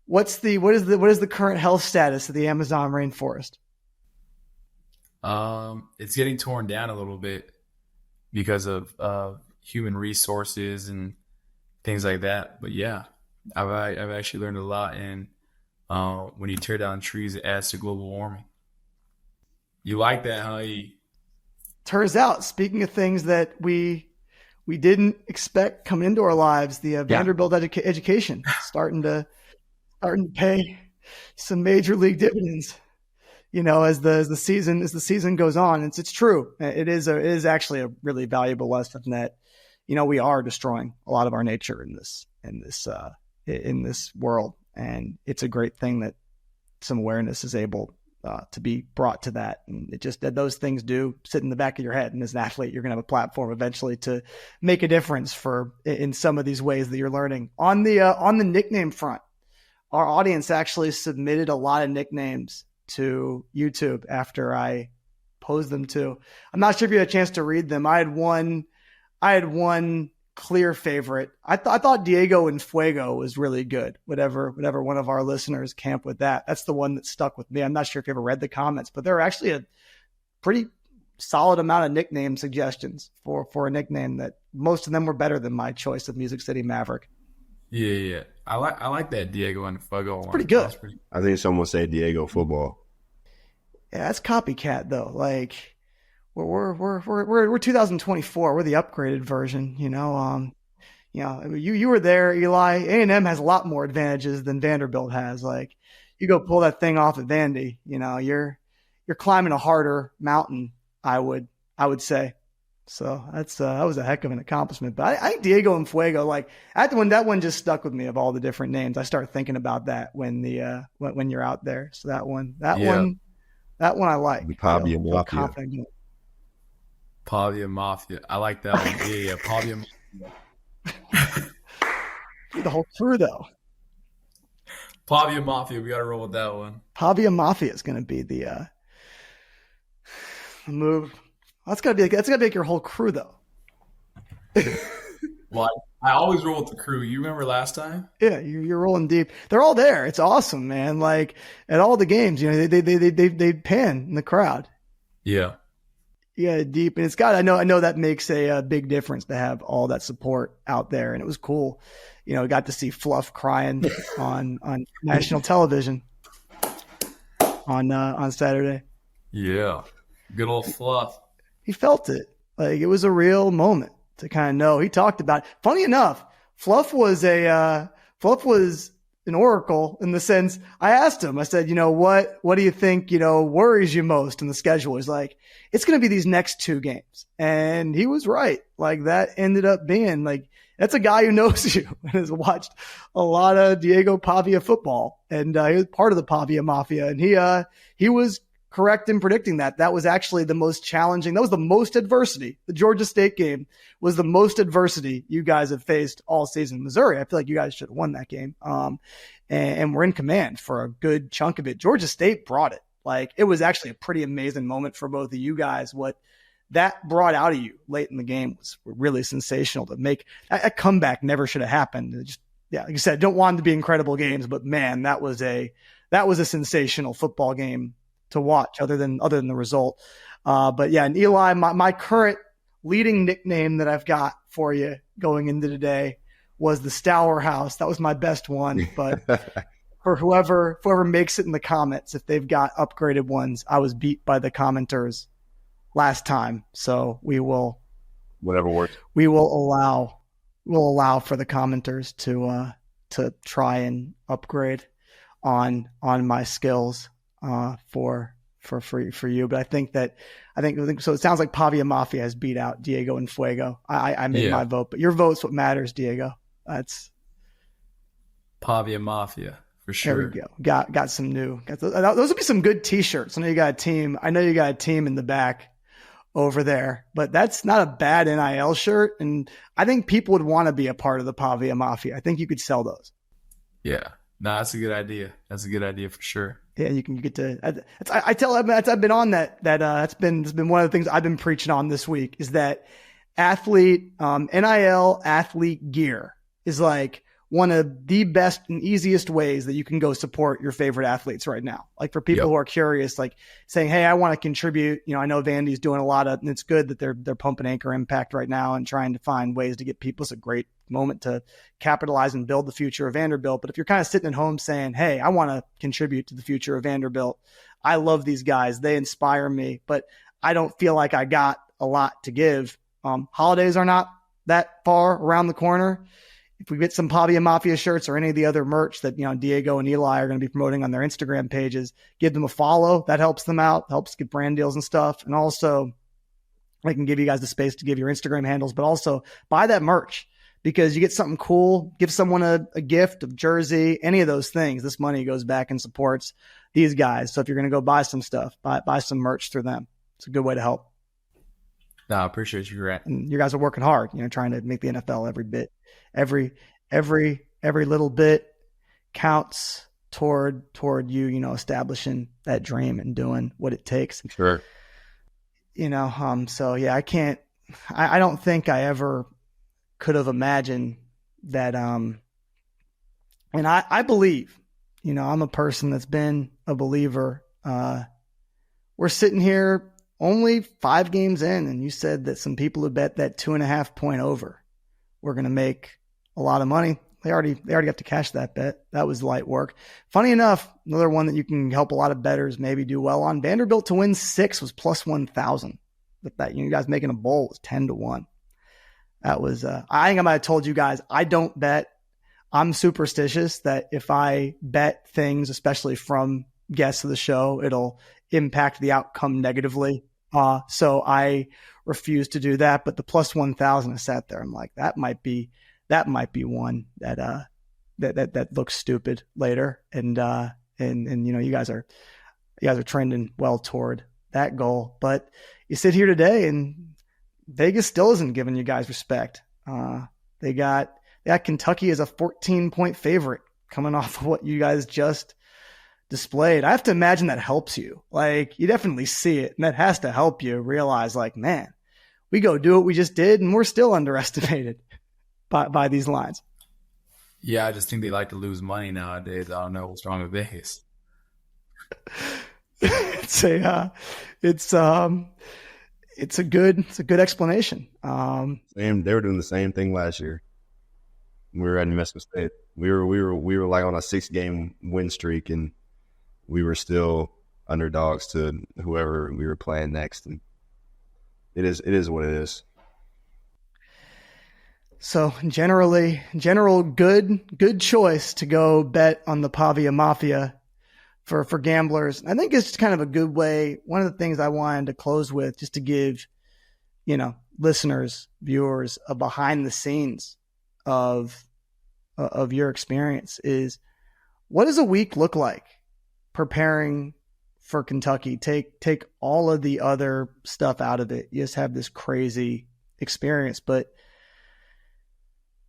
What is the current health status of the Amazon rainforest? It's getting torn down a little bit because of human resources and things like that. But yeah, I've actually learned a lot. And when you tear down trees, it adds to global warming. You like that, huh? Turns out, speaking of things that we didn't expect coming into our lives, the Vanderbilt education starting to pay some major league dividends, as the season goes on. It's true. It is actually a really valuable lesson that, we are destroying a lot of our nature in this world. And it's a great thing that some awareness is able to be brought to that. And it just, that those things do sit in the back of your head. And as an athlete, you're going to have a platform eventually to make a difference in some of these ways that you're learning. On the nickname front, our audience actually submitted a lot of nicknames to YouTube after I posed them to. I'm not sure if you had a chance to read them. I had one clear favorite. I thought Diego and Fuego was really good. Whatever one of our listeners camped with that. That's the one that stuck with me. I'm not sure if you ever read the comments, but there are actually a pretty solid amount of nickname suggestions for a nickname that most of them were better than my choice of Music City Maverick. Yeah. I like that Diego and Fuego one. Pretty good. I think someone said Diego football. Yeah, that's copycat though. Like we're 2024. We're the upgraded version. You were there, Eli. A&M has a lot more advantages than Vanderbilt has. Like you go pull that thing off at Vandy. You're climbing a harder mountain. I would say. So that was a heck of an accomplishment. But I think Diego and Fuego, like that one just stuck with me of all the different names. I start thinking about that when you're out there. So that one I like. Pavia Mafia. Pavia Mafia. I like that one. Yeah. Pavia Mafia. The whole crew though. Pavia Mafia. We got to roll with that one. Pavia Mafia is going to be the move. That's gotta be your whole crew though. Well, I always roll with the crew. You remember last time? Yeah, you're rolling deep. They're all there. It's awesome, man. Like at all the games, they pan in the crowd. Yeah. Yeah, deep, and it's got. I know that makes a big difference to have all that support out there, and it was cool. Got to see Fluff crying on national television on Saturday. Yeah, good old Fluff. He felt it. Like it was a real moment to kind of know. He talked about it. Funny enough, Fluff was an oracle in the sense I asked him, I said, what do you think, worries you most in the schedule? He's like, it's going to be these next two games. And he was right. Like that ended up being like, that's a guy who knows you and has watched a lot of Diego Pavia football. And he was part of the Pavia Mafia. And he was correct in predicting that. That was actually the most challenging. That was the most adversity. The Georgia State game was the most adversity you guys have faced all season. Missouri, I feel like you guys should have won that game. And we're in command for a good chunk of it. Georgia State brought it. Like it was actually a pretty amazing moment for both of you guys. What that brought out of you late in the game was really sensational to make. A comeback never should have happened. Like you said, don't want them to be incredible games, but man, that was a sensational football game to watch other than the result. But yeah, and Eli, my current leading nickname that I've got for you going into today was the Stower House. That was my best one, but for whoever makes it in the comments, if they've got upgraded ones, I was beat by the commenters last time. So we will, whatever works. We will allow for the commenters to try and upgrade on my skills for you. But I think so. It sounds like Pavia Mafia has beat out Diego and Fuego. I made my vote, but your vote's what matters, Diego. That's Pavia Mafia For There we sure. go. Got some new. Those would be some good T-shirts. I know you got a team. I know you got a team in the back over there, but that's not a bad NIL shirt. And I think people would want to be a part of the Pavia Mafia. I think you could sell those. Yeah. No, that's a good idea. That's a good idea for sure. Yeah, you get to. I've been on that. It's been one of the things I've been preaching on this week is that athlete NIL athlete gear is like one of the best and easiest ways that you can go support your favorite athletes right now. Like for people who are curious, like saying, hey, I want to contribute. You know, I know Vandy's doing a lot of, and it's good that they're pumping Anchor Impact right now and trying to find ways to get people. It's a great moment to capitalize and build the future of Vanderbilt. But if you're kind of sitting at home saying, hey, I want to contribute to the future of Vanderbilt. I love these guys. They inspire me, but I don't feel like I got a lot to give. Holidays are not that far around the corner. If we get some Pavia Mafia shirts or any of the other merch that, you know, Diego and Eli are going to be promoting on their Instagram pages, give them a follow. That helps them out, helps get brand deals and stuff. And also I can give you guys the space to give your Instagram handles, but also buy that merch because you get something cool, give someone a gift of jersey, any of those things. This money goes back and supports these guys. So if you're going to go buy some stuff, buy some merch through them. It's a good way to help. No, I appreciate you, Grant. And you guys are working hard, you know, trying to make the NFL every little bit counts toward you, you know, establishing that dream and doing what it takes. Sure. You know, so yeah, I don't think I ever could have imagined that, and I believe, you know, I'm a person that's been a believer. We're sitting here only 5 games in, and you said that some people who bet that 2.5 point over were going to make a lot of money. They already got to cash that bet. That was light work. Funny enough, another one that you can help a lot of bettors maybe do well on. Vanderbilt to win 6 was plus 1,000. That you guys making a bowl was 10-1. That was. I think I might have told you guys I don't bet. I'm superstitious that if I bet things, especially from guests of the show, it'll impact the outcome negatively. So I refuse to do that. But the plus 1,000 I sat there. I'm like, that might be one that looks stupid later. And you know, you guys are trending well toward that goal. But you sit here today and Vegas still isn't giving you guys respect. They got Kentucky as a 14-point favorite coming off of what you guys just displayed. I have to imagine that helps you. Like, you definitely see it, and that has to help you realize, like, man, we go do what we just did, and we're still underestimated by these lines. Yeah, I just think they like to lose money nowadays. I don't know what's wrong with Vegas. It's a good explanation. They were doing the same thing last year. We were at New Mexico State. We were like on a 6-game win streak, and we were still underdogs to whoever we were playing next. And it is what it is. So general good choice to go bet on the Pavia Mafia for gamblers. I think it's kind of a good way. One of the things I wanted to close with, just to give, you know, listeners, viewers, a behind the scenes of your experience is, what does a week look like preparing for Kentucky? Take all of the other stuff out of it. You just have this crazy experience, but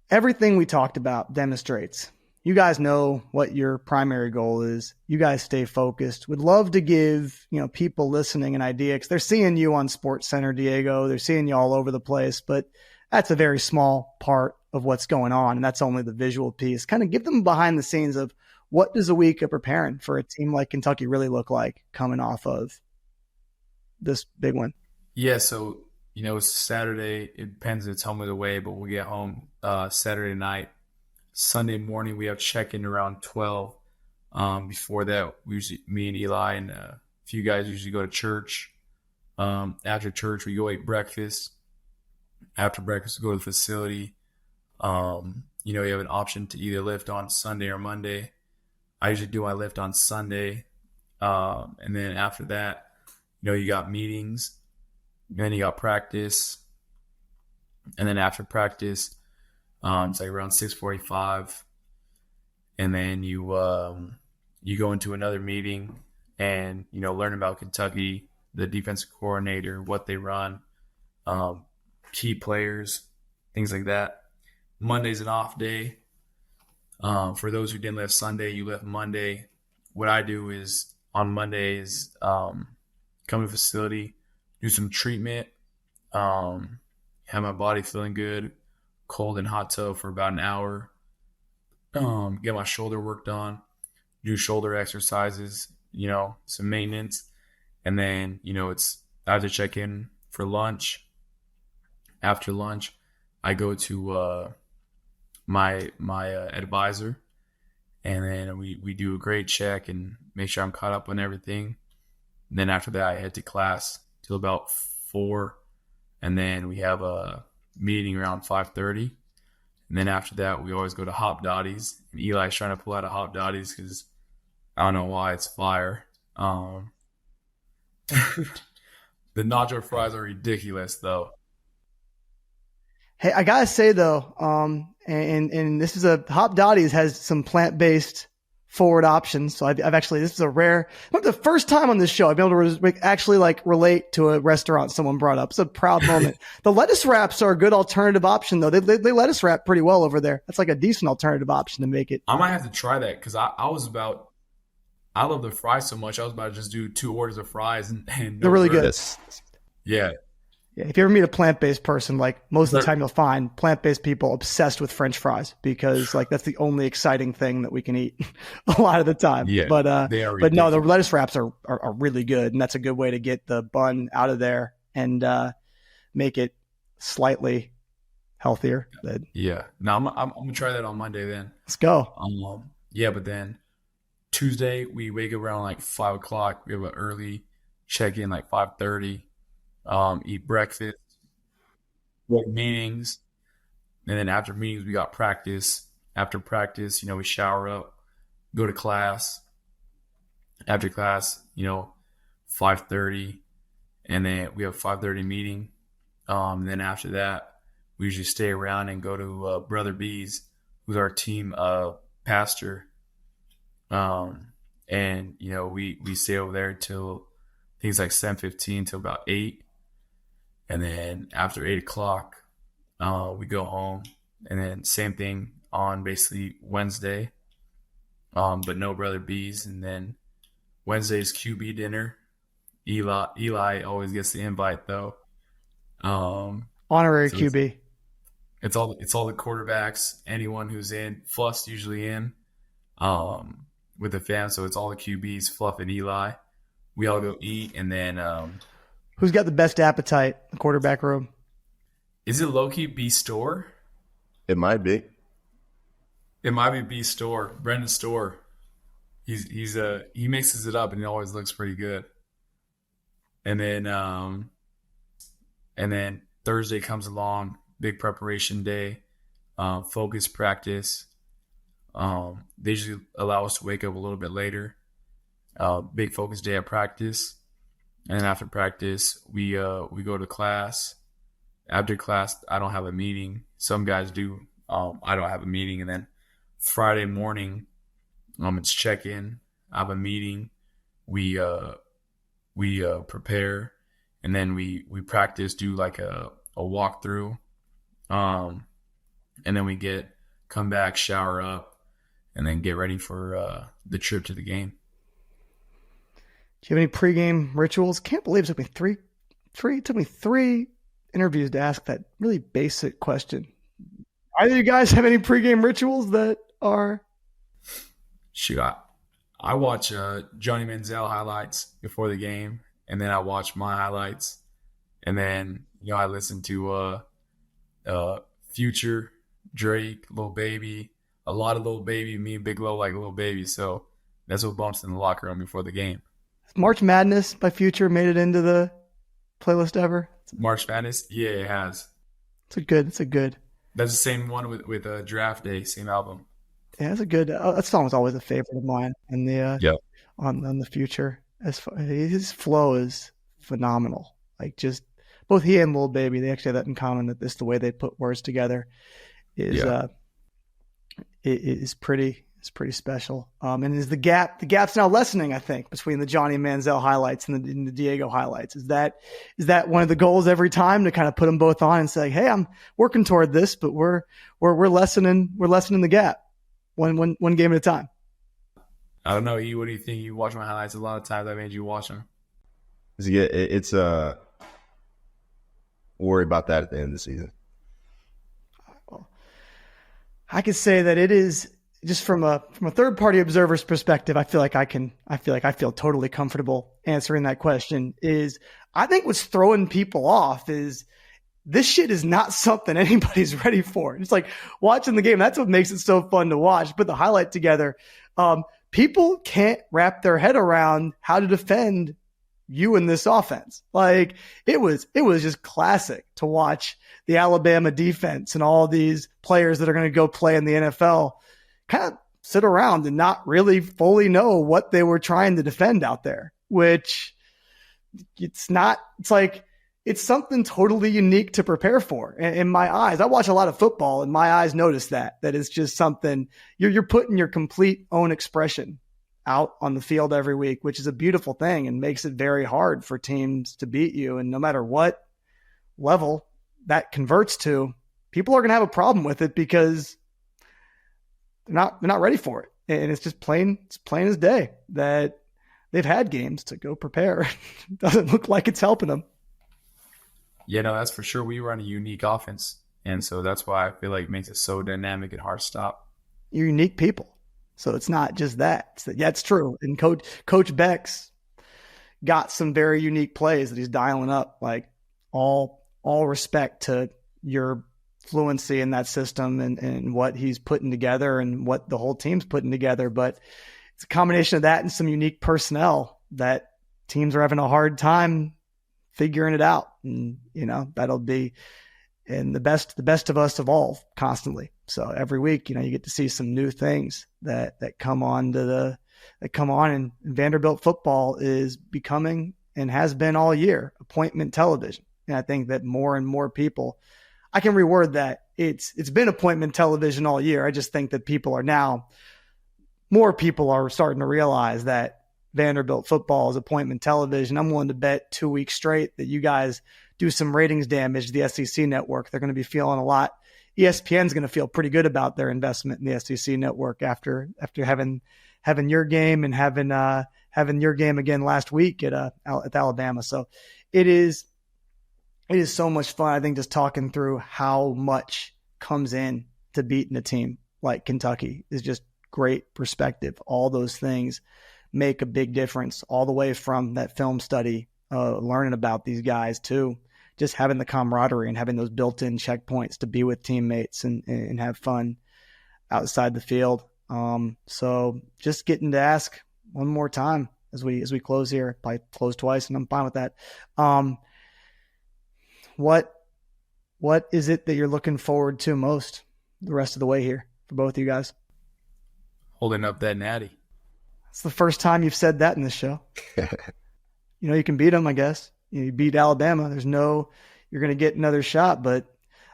everything we talked about demonstrates you guys know what your primary goal is. You guys stay focused. Would love to give, you know, people listening an idea, because they're seeing you on Sports Center, Diego. They're seeing you all over the place, but that's a very small part of what's going on, and that's only the visual piece. Kind of give them behind the scenes of what does a week of preparing for a team like Kentucky really look like coming off of this big one? Yeah, so, you know, it's Saturday. It depends if it's home or away, but we'll get home Saturday night. Sunday morning, we have check-in around 12. Before that, me and Eli and a few guys usually go to church. After church, we go eat breakfast. After breakfast, we go to the facility. You know, you have an option to either lift on Sunday or Monday. I usually do my lift on Sunday. And then after that, you know, you got meetings. Then you got practice. And then after practice, it's like around 6:45. and then you go into another meeting and learn about Kentucky, the defensive coordinator, what they run, key players, things like that. Monday's an off day. For those who didn't live Sunday, you left Monday. What I do is on Mondays, come to the facility, do some treatment, have my body feeling good, cold and hot tub for about an hour, get my shoulder worked on, do shoulder exercises, some maintenance. And then, I have to check in for lunch. After lunch, I go to my advisor, and then we do a grade check and make sure I'm caught up on everything. And then after that, I head to class till about 4, and then we have a meeting around 5:30. And then after that, we always go to Hop Dotties. And Eli's trying to pull out a Hop Dotties because I don't know why, it's fire. The nacho fries are ridiculous, though. Hey, I gotta say though, and this is Hop Dotties has some plant-based forward options. So I've actually, this is the first time on this show I've been able to actually relate to a restaurant someone brought up. It's a proud moment. The lettuce wraps are a good alternative option though. They lettuce wrap pretty well over there. That's like a decent alternative option to make it. I might have to try that because I love the fries so much. I was about to just do 2 orders of fries and they're really good. Yeah. Yeah, if you ever meet a plant-based person, most of the time you'll find plant-based people obsessed with French fries because that's the only exciting thing that we can eat a lot of the time. Yeah, but no, the lettuce wraps are really good, and that's a good way to get the bun out of there and make it slightly healthier. Yeah. Now I'm gonna try that on Monday then. Let's go. Yeah, but then Tuesday we wake up around 5 o'clock. We have an early check-in 5:30. Eat breakfast, meetings, and then after meetings we got practice. After practice, we shower up, go to class. After class, 5:30, and then we have a 5:30 meeting. And then after that, we usually stay around and go to Brother B's, who's our team pastor. And we stay over there till things 7:15 till about 8. And then after 8 o'clock, we go home. And then same thing on basically Wednesday, but no Brother B's. And then Wednesday's QB dinner. Eli always gets the invite though. Honorary QB. It's all the quarterbacks. Anyone who's in, Fluff's usually in with the fam. So it's all the QBs, Fluff and Eli. We all go eat, and then who's got the best appetite in the quarterback room? Is it low-key B Store? It might be. It might be B Store. Brendan Store. He mixes it up and it always looks pretty good. And then Thursday comes along, big preparation day, focus practice. They usually allow us to wake up a little bit later. Big focus day at practice. And then after practice, we go to class. After class, I don't have a meeting. Some guys do. I don't have a meeting. And then Friday morning, it's check-in. I have a meeting. We prepare, and then we practice, do a walkthrough. And then we come back, shower up, and then get ready for the trip to the game. Do you have any pregame rituals? Can't believe it took me three interviews to ask that really basic question. Either of you guys have any pregame rituals that are? Shoot, I watch Johnny Manziel highlights before the game, and then I watch my highlights, and then I listen to Future, Drake, Lil Baby, a lot of Lil Baby. Me and Big Lo like Lil Baby, so that's what bumps in the locker room before the game. March Madness by Future made it into the playlist ever? March Madness? Yeah, it has. It's a good. That's the same one with Draft Day, same album. Yeah, it's a good. That song was always a favorite of mine. And on the Future, his flow is phenomenal. Just both he and Lil Baby, they actually have that in common, that this the way they put words together is pretty is pretty special. And is the gap's now lessening, I think, between the Johnny Manziel highlights and the Diego highlights. Is that one of the goals every time, to kind of put them both on and say, hey, I'm working toward this, but we're lessening the gap one game at a time? I don't know, E, what do you think? You watch my highlights a lot of times. I made you watch them. Yeah, it's worry about that at the end of the season. Well, I could say that it is, just from a third party observer's perspective, I feel like I feel totally comfortable answering that question. Is, I think what's throwing people off is this shit is not something anybody's ready for. It's like watching the game. That's what makes it so fun to watch. Put the highlight together. People can't wrap their head around how to defend you in this offense. Like, it was just classic to watch the Alabama defense and all these players that are going to go play in the NFL kind of sit around and not really fully know what they were trying to defend out there, which it's something totally unique to prepare for. In my eyes, I watch a lot of football, and my eyes notice that it's just something you're putting your complete own expression out on the field every week, which is a beautiful thing and makes it very hard for teams to beat you. And no matter what level that converts to, people are going to have a problem with it because they're not ready for it. And it's just plain as day that they've had games to go prepare. It doesn't look like it's helping them. Yeah, no, that's for sure. We run a unique offense. And so that's why I feel like it makes it so dynamic and hard to stop. You're unique people. So it's not just that. It's true. And Coach Beck's got some very unique plays that he's dialing up. Like, all respect to your fluency in that system and what he's putting together and what the whole team's putting together. But it's a combination of that and some unique personnel that teams are having a hard time figuring it out. And, that'll be, and the best of us evolve constantly. So every week, you get to see some new things that come on and Vanderbilt football is becoming, and has been all year, appointment television. And I think that more and more people, I can reword that. It's been appointment television all year. I just think that more people are starting to realize that Vanderbilt football is appointment television. I'm willing to bet 2 weeks straight that you guys do some ratings damage to the SEC network. They're going to be feeling a lot. ESPN's going to feel pretty good about their investment in the SEC network after having your game and having your game again last week at Alabama. So it is so much fun. I think just talking through how much comes in to beating a team like Kentucky is just great perspective. All those things make a big difference, all the way from that film study, learning about these guys too. Just having the camaraderie and having those built-in checkpoints to be with teammates and have fun outside the field. So just getting to ask one more time as we close here. Probably close twice, and I'm fine with that. What is it that you're looking forward to most the rest of the way here for both of you guys? Holding up that natty. It's the first time you've said that in this show. You can beat them, I guess. You beat Alabama. You're going to get another shot, but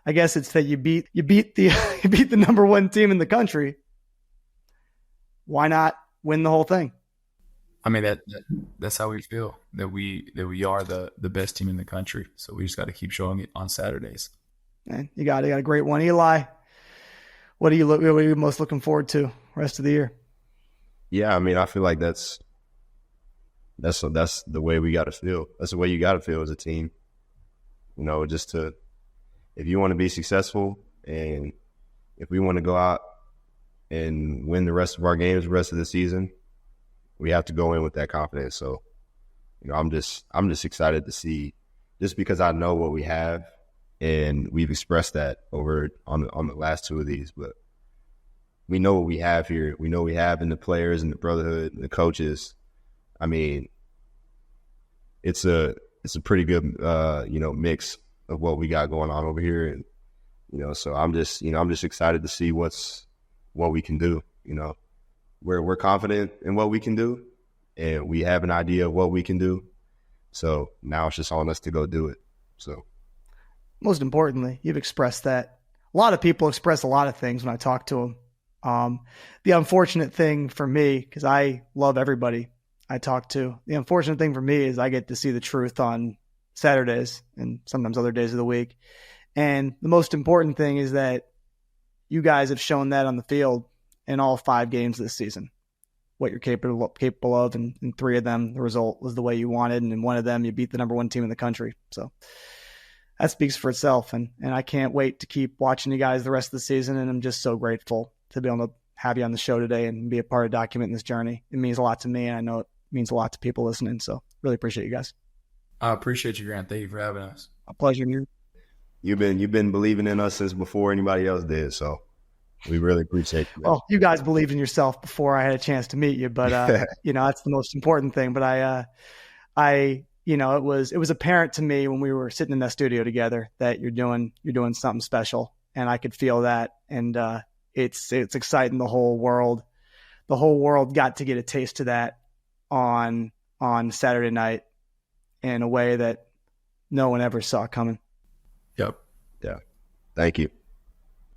I guess it's that you beat the number one team in the country. Why not win the whole thing? I mean, that's how we feel, that we are the best team in the country. So we just got to keep showing it on Saturdays. And you got a great one. Eli, what are you most looking forward to rest of the year? Yeah, I mean, I feel like that's the way we got to feel. That's the way you got to feel as a team. If you want to be successful, and if we want to go out and win the rest of our games, the rest of the season, we have to go in with that confidence. So, I'm just excited to see, just because I know what we have, and we've expressed that over on the last two of these, but we know what we have here. We know we have in the players and the brotherhood and the coaches. I mean, it's a pretty good mix of what we got going on over here, and so I'm just excited to see what we can do. We're confident in what we can do, and we have an idea of what we can do. So now it's just on us to go do it. So, most importantly, you've expressed that. A lot of people express a lot of things when I talk to them. The unfortunate thing for me, because I love everybody I talk to, the unfortunate thing for me is I get to see the truth on Saturdays and sometimes other days of the week. And the most important thing is that you guys have shown that on the field in all 5 games this season, what you're capable of. And in 3 of them, the result was the way you wanted. And in 1 of them, you beat the number 1 team in the country. So that speaks for itself. And I can't wait to keep watching you guys the rest of the season. And I'm just so grateful to be able to have you on the show today and be a part of documenting this journey. It means a lot to me, and I know it means a lot to people listening. So really appreciate you guys. I appreciate you, Grant. Thank you for having us. A pleasure. You've been believing in us since before anybody else did, so we really appreciate you. Well, you guys believed in yourself before I had a chance to meet you, but that's the most important thing. But it was apparent to me when we were sitting in that studio together that you're doing something special, and I could feel that. And it's exciting. The whole world got to get a taste of that on Saturday night in a way that no one ever saw coming. Yep. Yeah. Thank you.